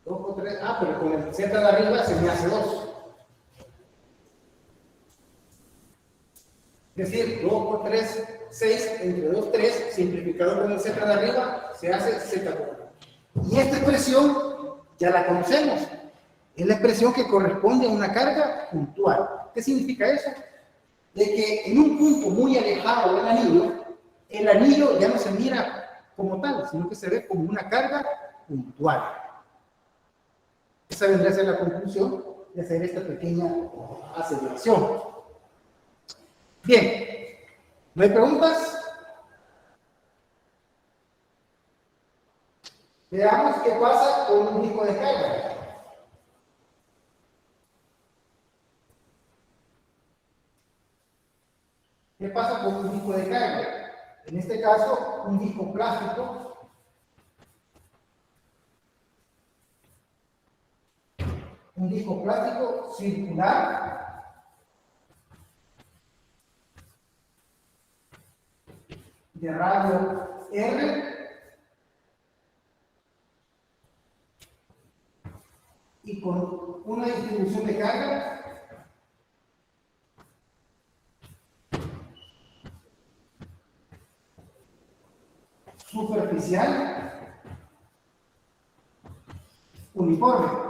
2 por 3, pero con el Z de arriba se me hace 2. Es decir, 2 por 3, 6, entre 2, 3, simplificado con el Z de arriba, se hace Z cuadrado. Y esta expresión ya la conocemos. Es la expresión que corresponde a una carga puntual. ¿Qué significa eso? De que en un punto muy alejado del anillo, el anillo ya no se mira como tal, sino que se ve como una carga puntual. Esa vendría a ser la conclusión de hacer esta pequeña aseveración. Bien, ¿no hay preguntas? Veamos qué pasa con un disco de carga. ¿Qué pasa con un disco de carga? En este caso, un disco plástico. Un disco plástico circular. De radio R. Y con una distribución de carga superficial uniforme.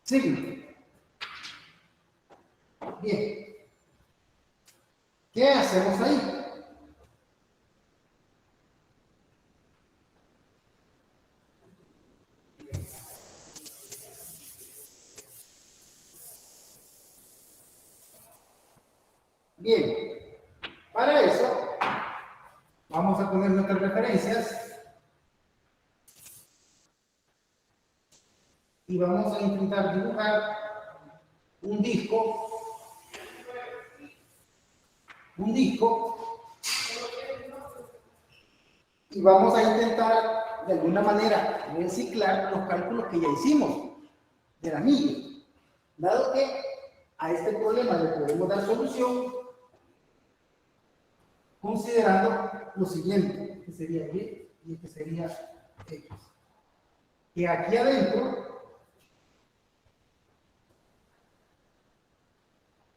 Sí. Bien. ¿Qué hacemos ahí? Para eso, vamos a poner nuestras referencias y vamos a intentar dibujar un disco, y vamos a intentar de alguna manera reciclar los cálculos que ya hicimos del anillo, dado que a este problema le podemos dar solución considerando lo siguiente, que sería Y y que sería X. Que aquí adentro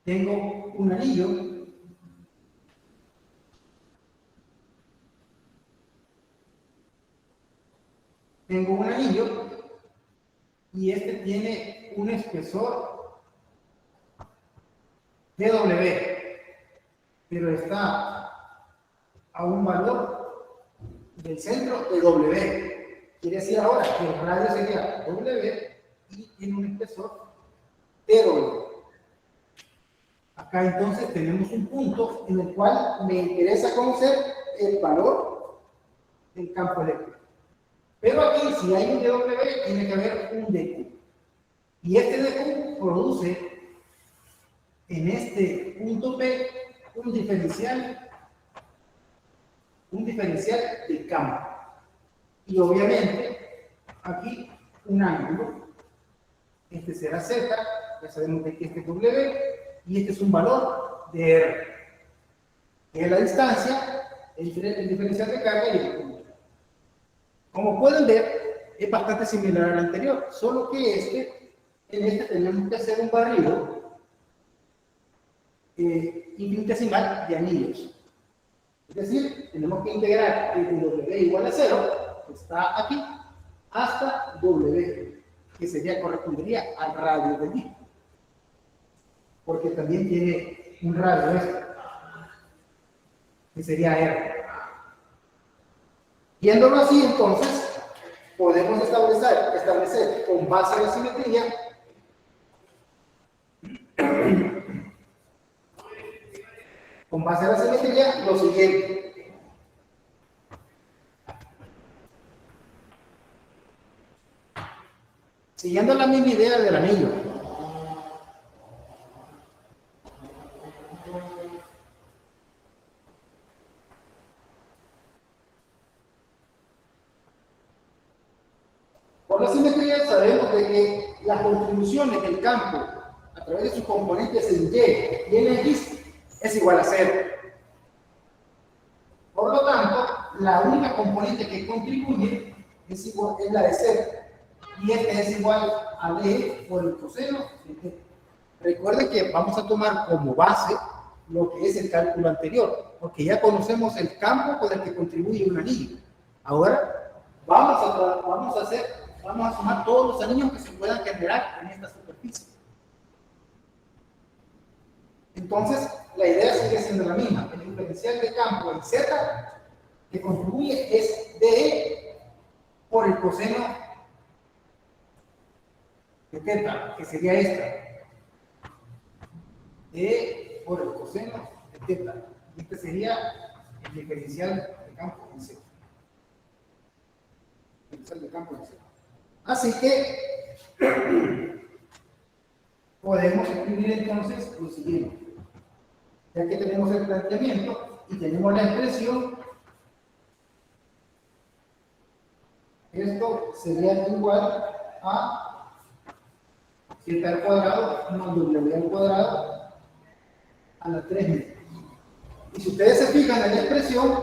tengo un anillo y este tiene un espesor de W, pero está a un valor del centro de W. Quiere decir ahora que el radio sería W y tiene un espesor de W. Acá entonces tenemos un punto en el cual me interesa conocer el valor del campo eléctrico. Pero aquí, si hay un DW, tiene que haber un DQ. Y este DQ produce en este punto P un diferencial del campo. Y obviamente, aquí un ángulo. Este será Z, ya sabemos que este es W, y este es un valor de R, que es la distancia entre el diferencial de carga y el punto. Como pueden ver, es bastante similar al anterior, solo que en este tenemos que hacer un barrido infinitesimal de anillos. Es decir, tenemos que integrar desde W igual a 0, que está aquí, hasta W, que correspondería al radio del disco. Porque también tiene un radio que sería R. Viéndolo así, entonces, podemos establecer con base a la simetría lo siguiente. Siguiendo la misma idea del anillo. Por la simetría sabemos de que las contribuciones del campo a través de sus componentes en Y y en X es igual a 0. Por lo tanto, la única componente que contribuye es la de 0. Y este es igual a D por el coseno de T. Recuerden que vamos a tomar como base lo que es el cálculo anterior, porque ya conocemos el campo con el que contribuye un anillo. Ahora vamos a sumar todos los anillos que se puedan generar en esta superficie. Entonces, la idea sigue siendo la misma. El diferencial de campo en Z que contribuye es DE por el coseno de teta, que sería esta. DE por el coseno de teta. Este sería el diferencial de campo en Z. Diferencial de campo en Z. Así que podemos escribir entonces lo siguiente. Ya que tenemos el planteamiento y tenemos la expresión, esto sería igual a z al cuadrado más w al cuadrado a la 3 metros. Y si ustedes se fijan en la expresión,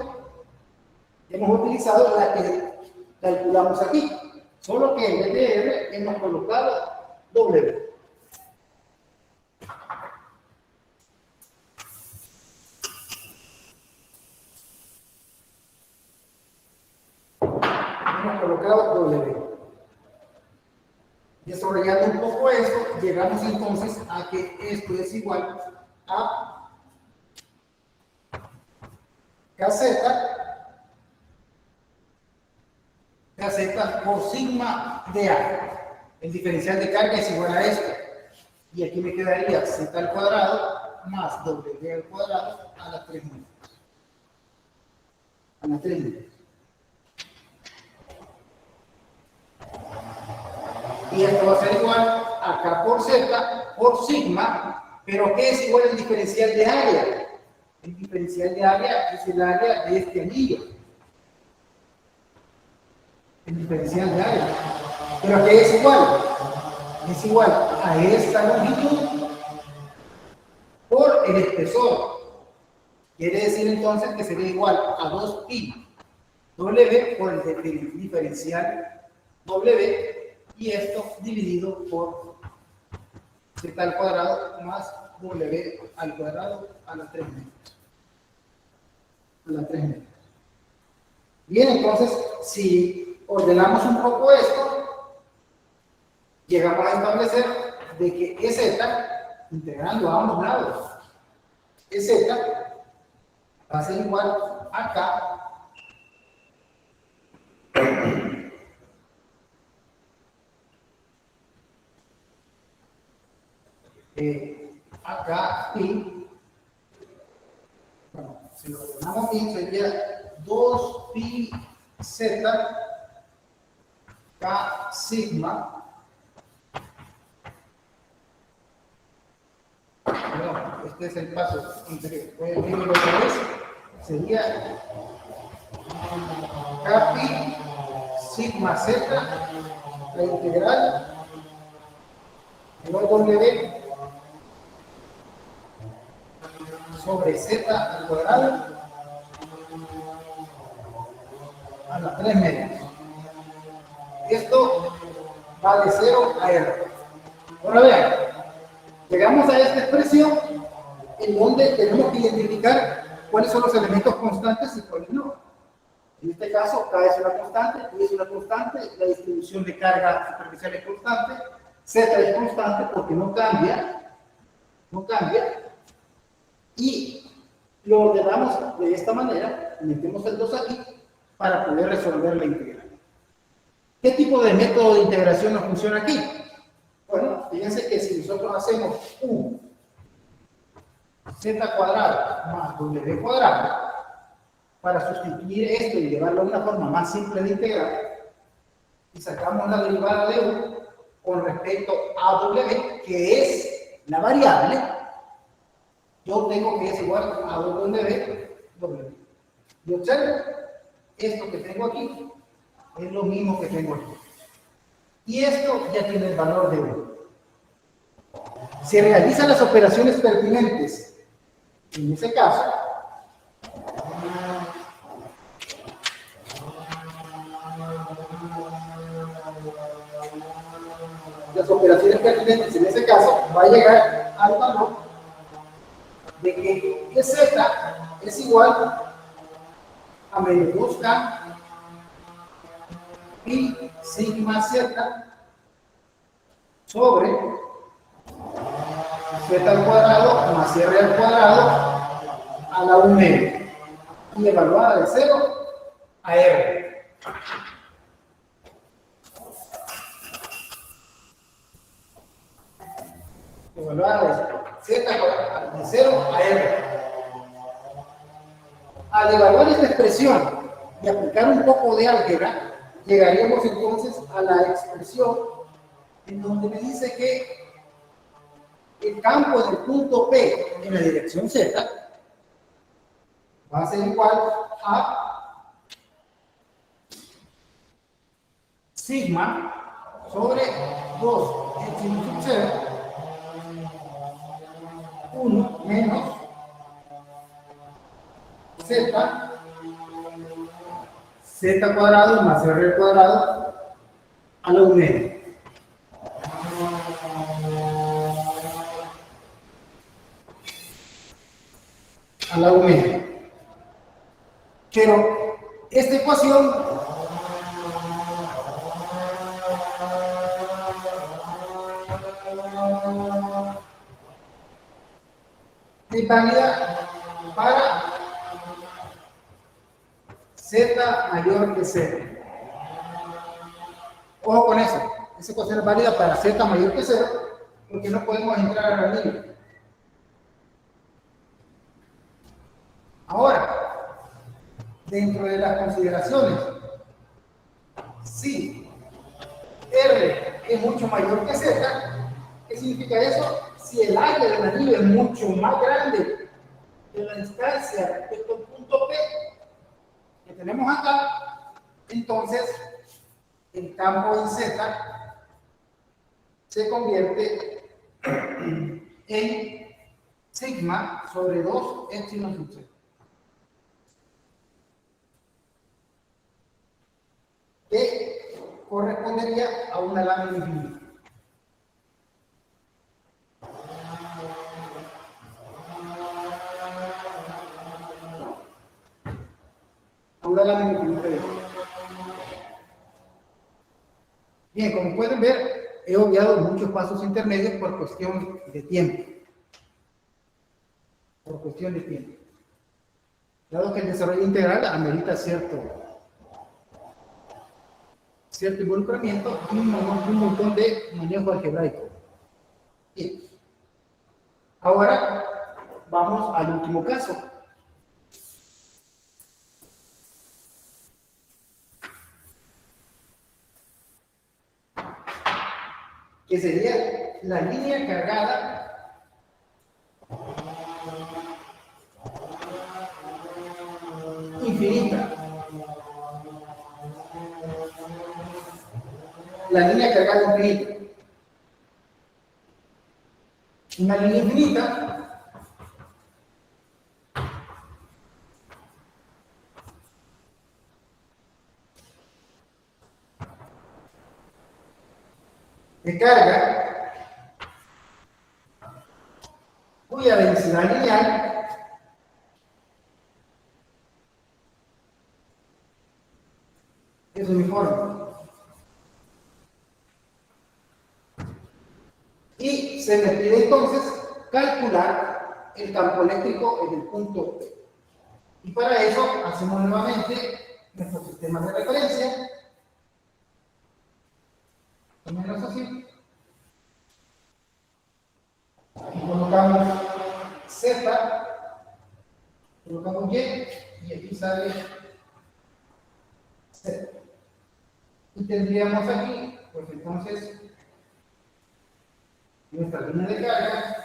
hemos utilizado la que calculamos aquí, solo que en vez de r hemos colocado w. Colocado W. Desarrollando un poco esto, llegamos entonces a que esto es igual a KZ por sigma de A. El diferencial de carga es igual a esto. Y aquí me quedaría Z al cuadrado más W al cuadrado a la 3 menos. A la 3 menos. Y esto va a ser igual a K por Z por sigma, pero ¿qué es igual el diferencial de área? El diferencial de área es el área de este anillo. El diferencial de área. ¿Pero qué es igual? Es igual a esta longitud por el espesor. Quiere decir entonces que sería igual a 2pi W por el diferencial W, y esto dividido por Z al cuadrado más W al cuadrado a la 3 metros. A la 3 metros. Bien, entonces, si ordenamos un poco esto, llegamos a establecer de que EZ, integrando a ambos lados, EZ va a ser igual a K acá pi, bueno, si lo ordenamos bien sería 2pi z k sigma, perdón, este es el paso entre, voy a escribirlo otra vez, sería k pi sigma z, la integral igual W sobre Z al cuadrado a las 3 medios. Esto va de 0 a R. Ahora vean, llegamos a esta expresión en donde tenemos que identificar cuáles son los elementos constantes y cuáles no. En este caso, K es una constante, Y es una constante, la distribución de carga superficial es constante, Z es constante porque no cambia, y lo ordenamos de esta manera, metemos el 2 aquí para poder resolver la integral. ¿Qué tipo de método de integración nos funciona aquí? Bueno, fíjense que si nosotros hacemos U Z cuadrado más W cuadrado, para sustituir esto y llevarlo a una forma más simple de integrar, y sacamos la derivada de U con respecto a W, que es la variable, yo tengo que es igual a W. Y observen, esto que tengo aquí es lo mismo que tengo aquí. Y esto ya tiene el valor de 1. Se realizan las operaciones pertinentes. En ese caso, las operaciones pertinentes en ese caso va a llegar al valor de que EZ es igual a menos 2K pi sigma Z sobre Z al cuadrado más R al cuadrado a la 1 medio, y evaluada de 0 a R. Evaluada de Z de 0 a R. Al evaluar esta expresión y aplicar un poco de álgebra, llegaríamos entonces a la expresión en donde me dice que el campo del punto P en la dirección Z va a ser igual a sigma sobre 2 epsilon sub 0, 1 menos Z cuadrado más R cuadrado a la 1 medio. A la 1 medio. Pero esta ecuación es válida para Z mayor que 0. Ojo con eso. Esa ecuación es válida para Z mayor que 0 porque no podemos entrar a la línea. Ahora, dentro de las consideraciones, si R es mucho mayor que Z, ¿qué significa eso? Si el área del anillo es mucho más grande que la distancia respecto al punto P que tenemos acá, entonces el campo en Z se convierte en sigma sobre 2 epsilon sub Z, que correspondería a una lámina infinita. A una lámina infinita de esto. Bien, como pueden ver, he obviado muchos pasos intermedios por cuestión de tiempo. Por cuestión de tiempo. Dado que el desarrollo integral amerita cierto involucramiento y un montón de manejo algebraico. Bien. Ahora vamos al último caso. Que sería la línea cargada infinita. La línea cargada infinita. Una línea infinita de carga cuya densidad lineal es uniforme. Y se me pide entonces calcular el campo eléctrico en el punto P. Y para eso hacemos nuevamente nuestro sistema de referencia. Menos así. Aquí colocamos Z, colocamos Y aquí sale Z. Y tendríamos aquí, pues entonces, nuestra línea de carga,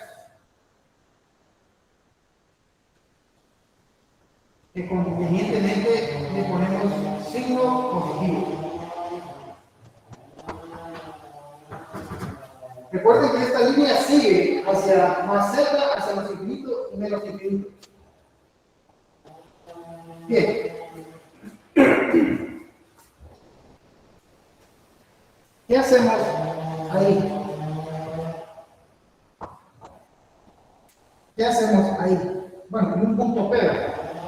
que convenientemente le ponemos signo positivo. Recuerden que esta línea sigue hacia más Z, hacia los infinitos y menos infinitos. Bien. ¿Qué hacemos ahí? ¿Qué hacemos ahí? Bueno, en un punto P.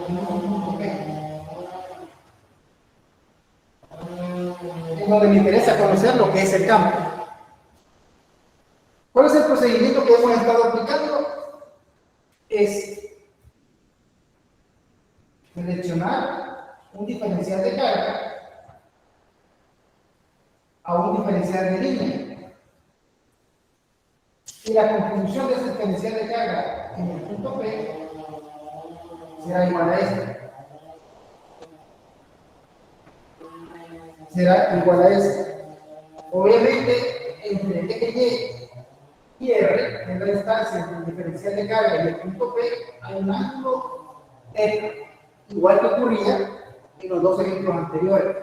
En un punto P. Es donde me interesa conocer lo que es el campo. ¿Cuál es el procedimiento que hemos estado aplicando? Es seleccionar un diferencial de carga a un diferencial de línea. Y la contribución de ese diferencial de carga en el punto P será igual a este. Será igual a este. Obviamente, entre X y R, en la distancia entre el diferencial de carga y el punto P, hay un ángulo θ, igual que ocurría en los dos ejemplos anteriores.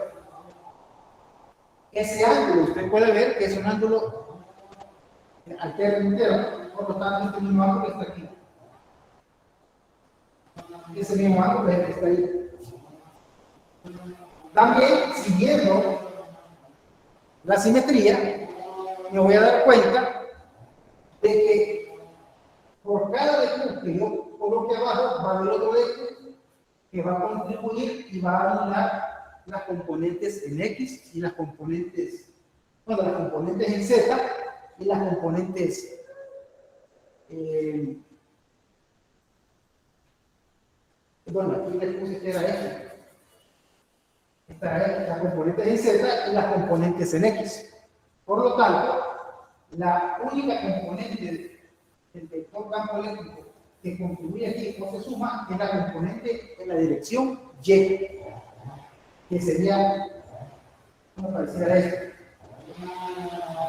Ese ángulo, usted puede ver que es un ángulo alterno entero, por lo tanto, este mismo ángulo está aquí. Ese mismo ángulo es el que está ahí. También, siguiendo la simetría, me voy a dar cuenta de que por cada decúbito que yo coloque abajo va a haber otro decúbito que va a contribuir y va a anular las componentes en X y las componentes, bueno, las componentes en Z y las componentes bueno, aquí les puse que era X. Las componentes en Z y las componentes en X. Por lo tanto, la única componente del vector campo eléctrico que contribuye aquí o se suma es la componente en la dirección Y, que sería, ¿cómo pareciera esto?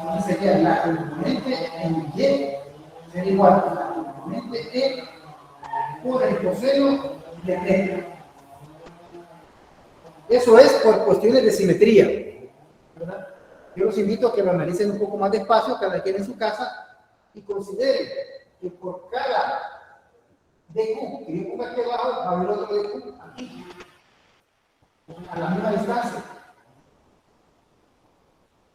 Entonces sería la componente en Y sería igual a la componente E por el coseno de θ. Eso es por cuestiones de simetría, ¿verdad? Yo los invito a que lo analicen un poco más despacio, cada quien en su casa, y consideren que por cada dq que yo ponga aquí abajo, va a haber otro dq aquí, a la misma distancia,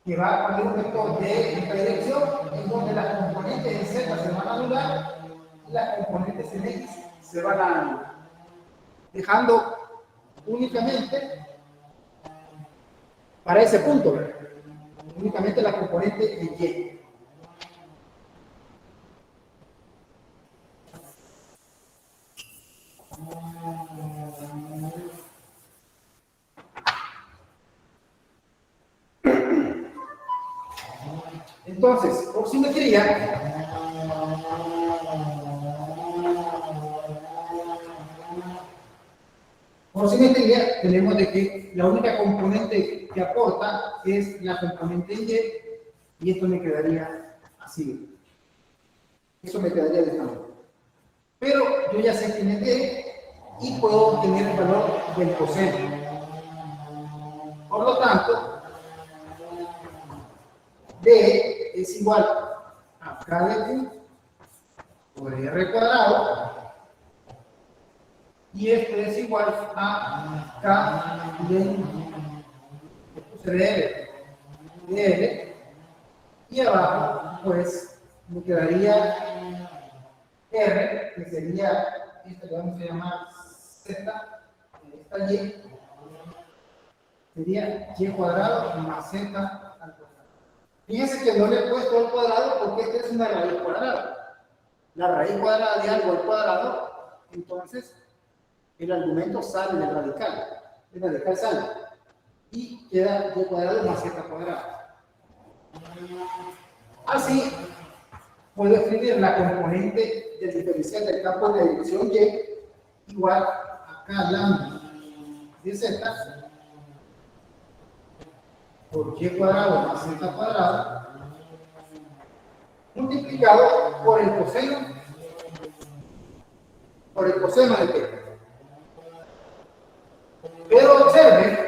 que va a poner un vector de esta dirección, en donde las componentes en z se van a anular y las componentes en x se van a anular, dejando únicamente para ese punto, ¿verdad? Únicamente la componente de Y. Entonces, por simetría tenemos de que la única componente que aporta es la componente Y esto me quedaría así. Eso me quedaría de esta manera. Pero yo ya sé quién es D y puedo obtener el valor del coseno. Por lo tanto, D es igual a K de Q por R cuadrado, y esto es igual a K de L, y abajo pues me quedaría R, que sería, esto que vamos a llamar Z, esta Y, sería Y cuadrado más Z al cuadrado. Fíjense que no le he puesto al cuadrado porque esta es una raíz cuadrada. La raíz cuadrada de algo al cuadrado, entonces el argumento sale del radical. El radical sale. Y queda Y cuadrado más Z cuadrado. Así, puedo escribir la componente del diferencial del campo de dirección Y igual a K lambda de Z por Y cuadrado más Z cuadrado multiplicado por el coseno de θ. Pero observen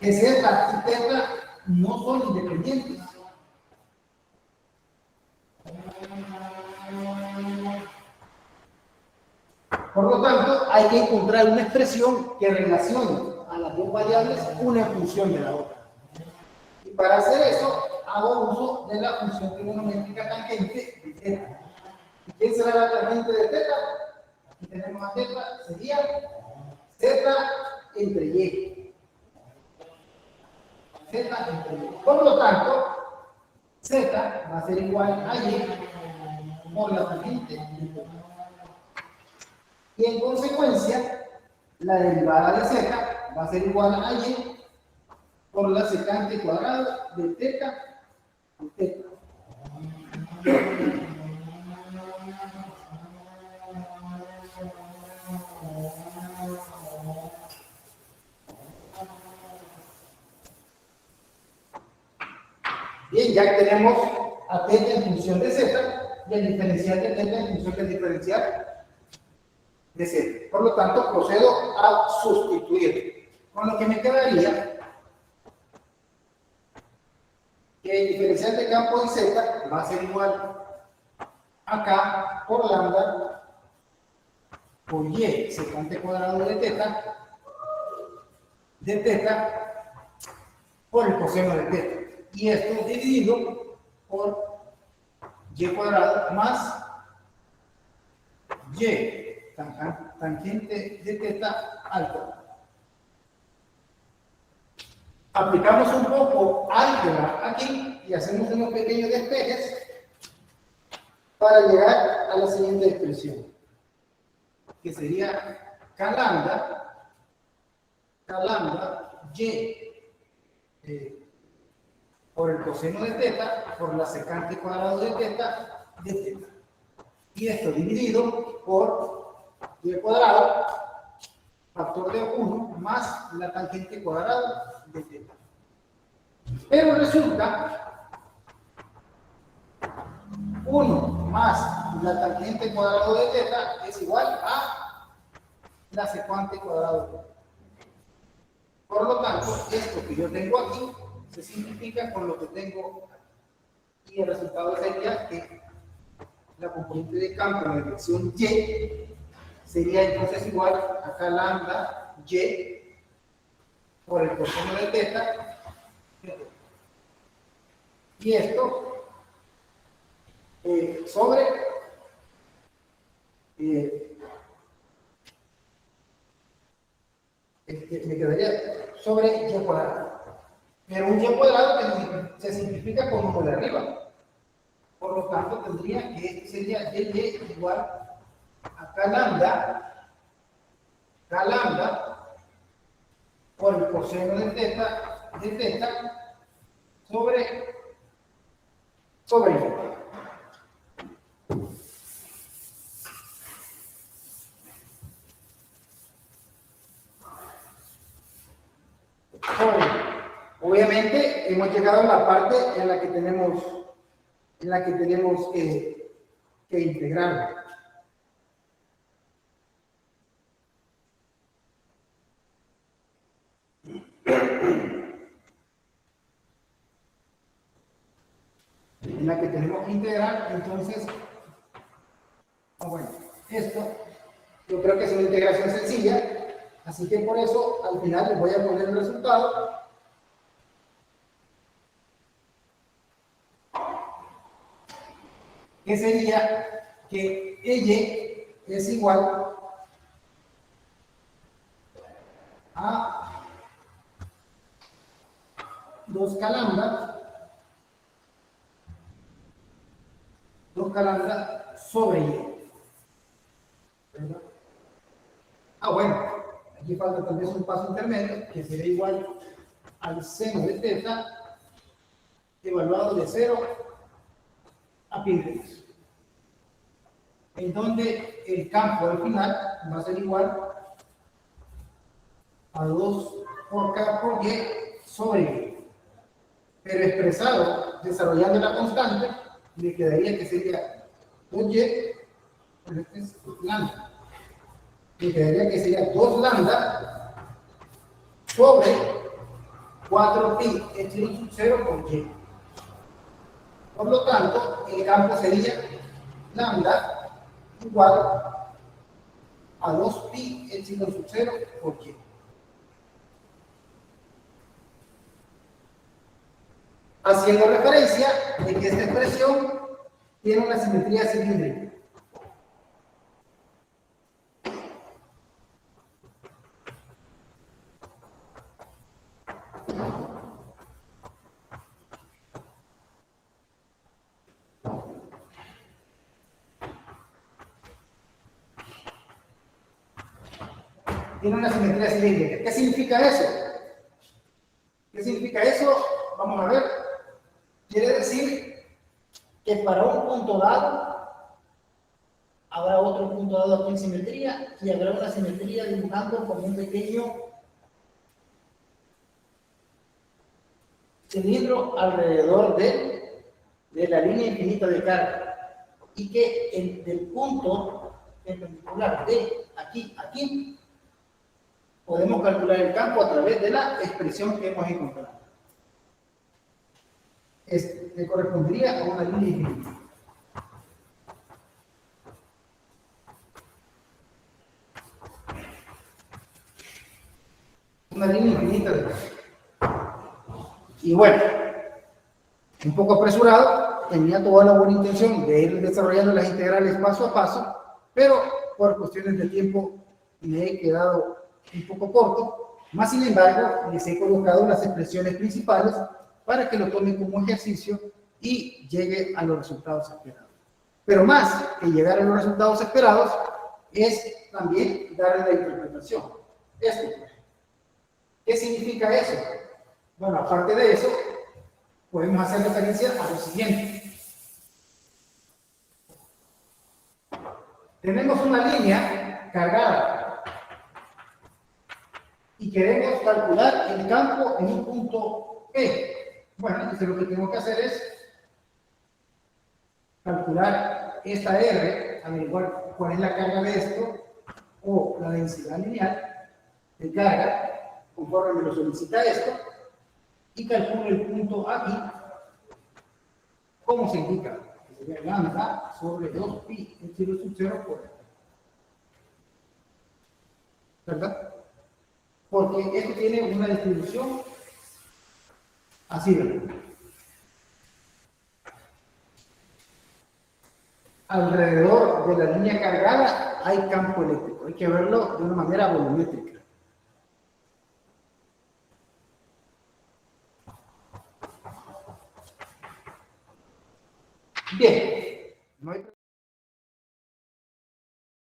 que Z y θ no son independientes. Por lo tanto, hay que encontrar una expresión que relacione a las dos variables una en función de la otra. Y para hacer eso, hago uso de la función trigonométrica tangente de θ. ¿Y quién será la tangente de θ? Aquí tenemos a θ, sería Z entre Y. Z entre Y. Por lo tanto, Z va a ser igual a Y por la tangente de θ. Y en consecuencia, la derivada de Z va a ser igual a Y por la secante cuadrada de θ de θ. Bien, ya tenemos a θ en función de Z y el diferencial de θ en función del diferencial de Z. Por lo tanto, procedo a sustituir. Con lo que me quedaría que el diferencial de campo de Z va a ser igual a K por lambda por Y secante cuadrado de θ por el coseno de θ. Y esto dividido por Y cuadrado más Y tangente de θ al cuadrado. Aplicamos un poco álgebra aquí y hacemos unos pequeños despejes para llegar a la siguiente expresión, que sería K lambda Y por el coseno de θ por la secante cuadrado de θ de θ. y esto dividido por y cuadrado, factor de 1 más la tangente cuadrada de teta. Pero resulta 1 más la tangente cuadrado de teta es igual a la secuante cuadrado de teta. Por lo tanto, esto que yo tengo aquí se simplifica con lo que tengo aquí. Y el resultado sería que la componente de campo en la dirección Y sería entonces igual a K lambda Y por el coseno de teta. Y esto sobre me quedaría sobre Y cuadrado. Pero un Y cuadrado que se simplifica con uno de arriba. Por lo tanto, tendría que esto sería Y igual a K lambda por el coseno de teta sobre Y. Obviamente hemos llegado a la parte en la que tenemos que integrar. En la que tenemos que integrar, entonces, bueno, esto yo creo que es una integración sencilla, así que por eso al final les voy a poner el resultado. Que sería que Y es igual a 2K lambda sobre Y. ¿Verdad? Bueno, aquí falta tal vez un paso intermedio, que sería igual al seno de teta evaluado de 0 a pi de 10. En donde el campo al final va a ser igual a 2 por K por Y sobre Y. Pero expresado, desarrollando la constante, me quedaría que sería 2Y, por este es lambda. Me quedaría que sería 2 lambda sobre 4 pi epsilon sub 0 por Y. Por lo tanto, el campo sería lambda igual a 2 pi epsilon sub 0 por Y. Haciendo referencia de que esta expresión tiene una simetría cilíndrica. Tiene una simetría cilíndrica. ¿Qué significa eso? ¿Qué significa eso? Vamos a ver. Quiere decir que para un punto dado habrá otro punto dado aquí en simetría y habrá una simetría dibujando como un pequeño cilindro alrededor de la línea infinita de carga y que del punto perpendicular de aquí a aquí podemos calcular el campo a través de la expresión que hemos encontrado. Le correspondería a una línea infinita. Una línea infinita de carga. Y bueno, un poco apresurado, tenía toda la buena intención de ir desarrollando las integrales paso a paso, pero por cuestiones de tiempo me he quedado un poco corto, más sin embargo, les he colocado las expresiones principales para que lo tomen como ejercicio y llegue a los resultados esperados. Pero más que llegar a los resultados esperados, es también darle la interpretación. Esto, ¿qué significa eso? Bueno, aparte de eso, podemos hacer referencia a lo siguiente. tenemos una línea cargada y queremos calcular el campo en un punto P. Bueno, entonces lo que tengo que hacer es calcular esta R, averiguar cuál es la carga de esto, o la densidad lineal de carga, conforme me lo solicita esto, y calculo el punto aquí. ¿Cómo se indica? Que sería lambda sobre 2pi epsilon sub 0 por R. ¿Verdad? Porque esto tiene una distribución así, ¿verdad? Alrededor de la línea cargada hay campo eléctrico. Hay que verlo de una manera volumétrica. Bien.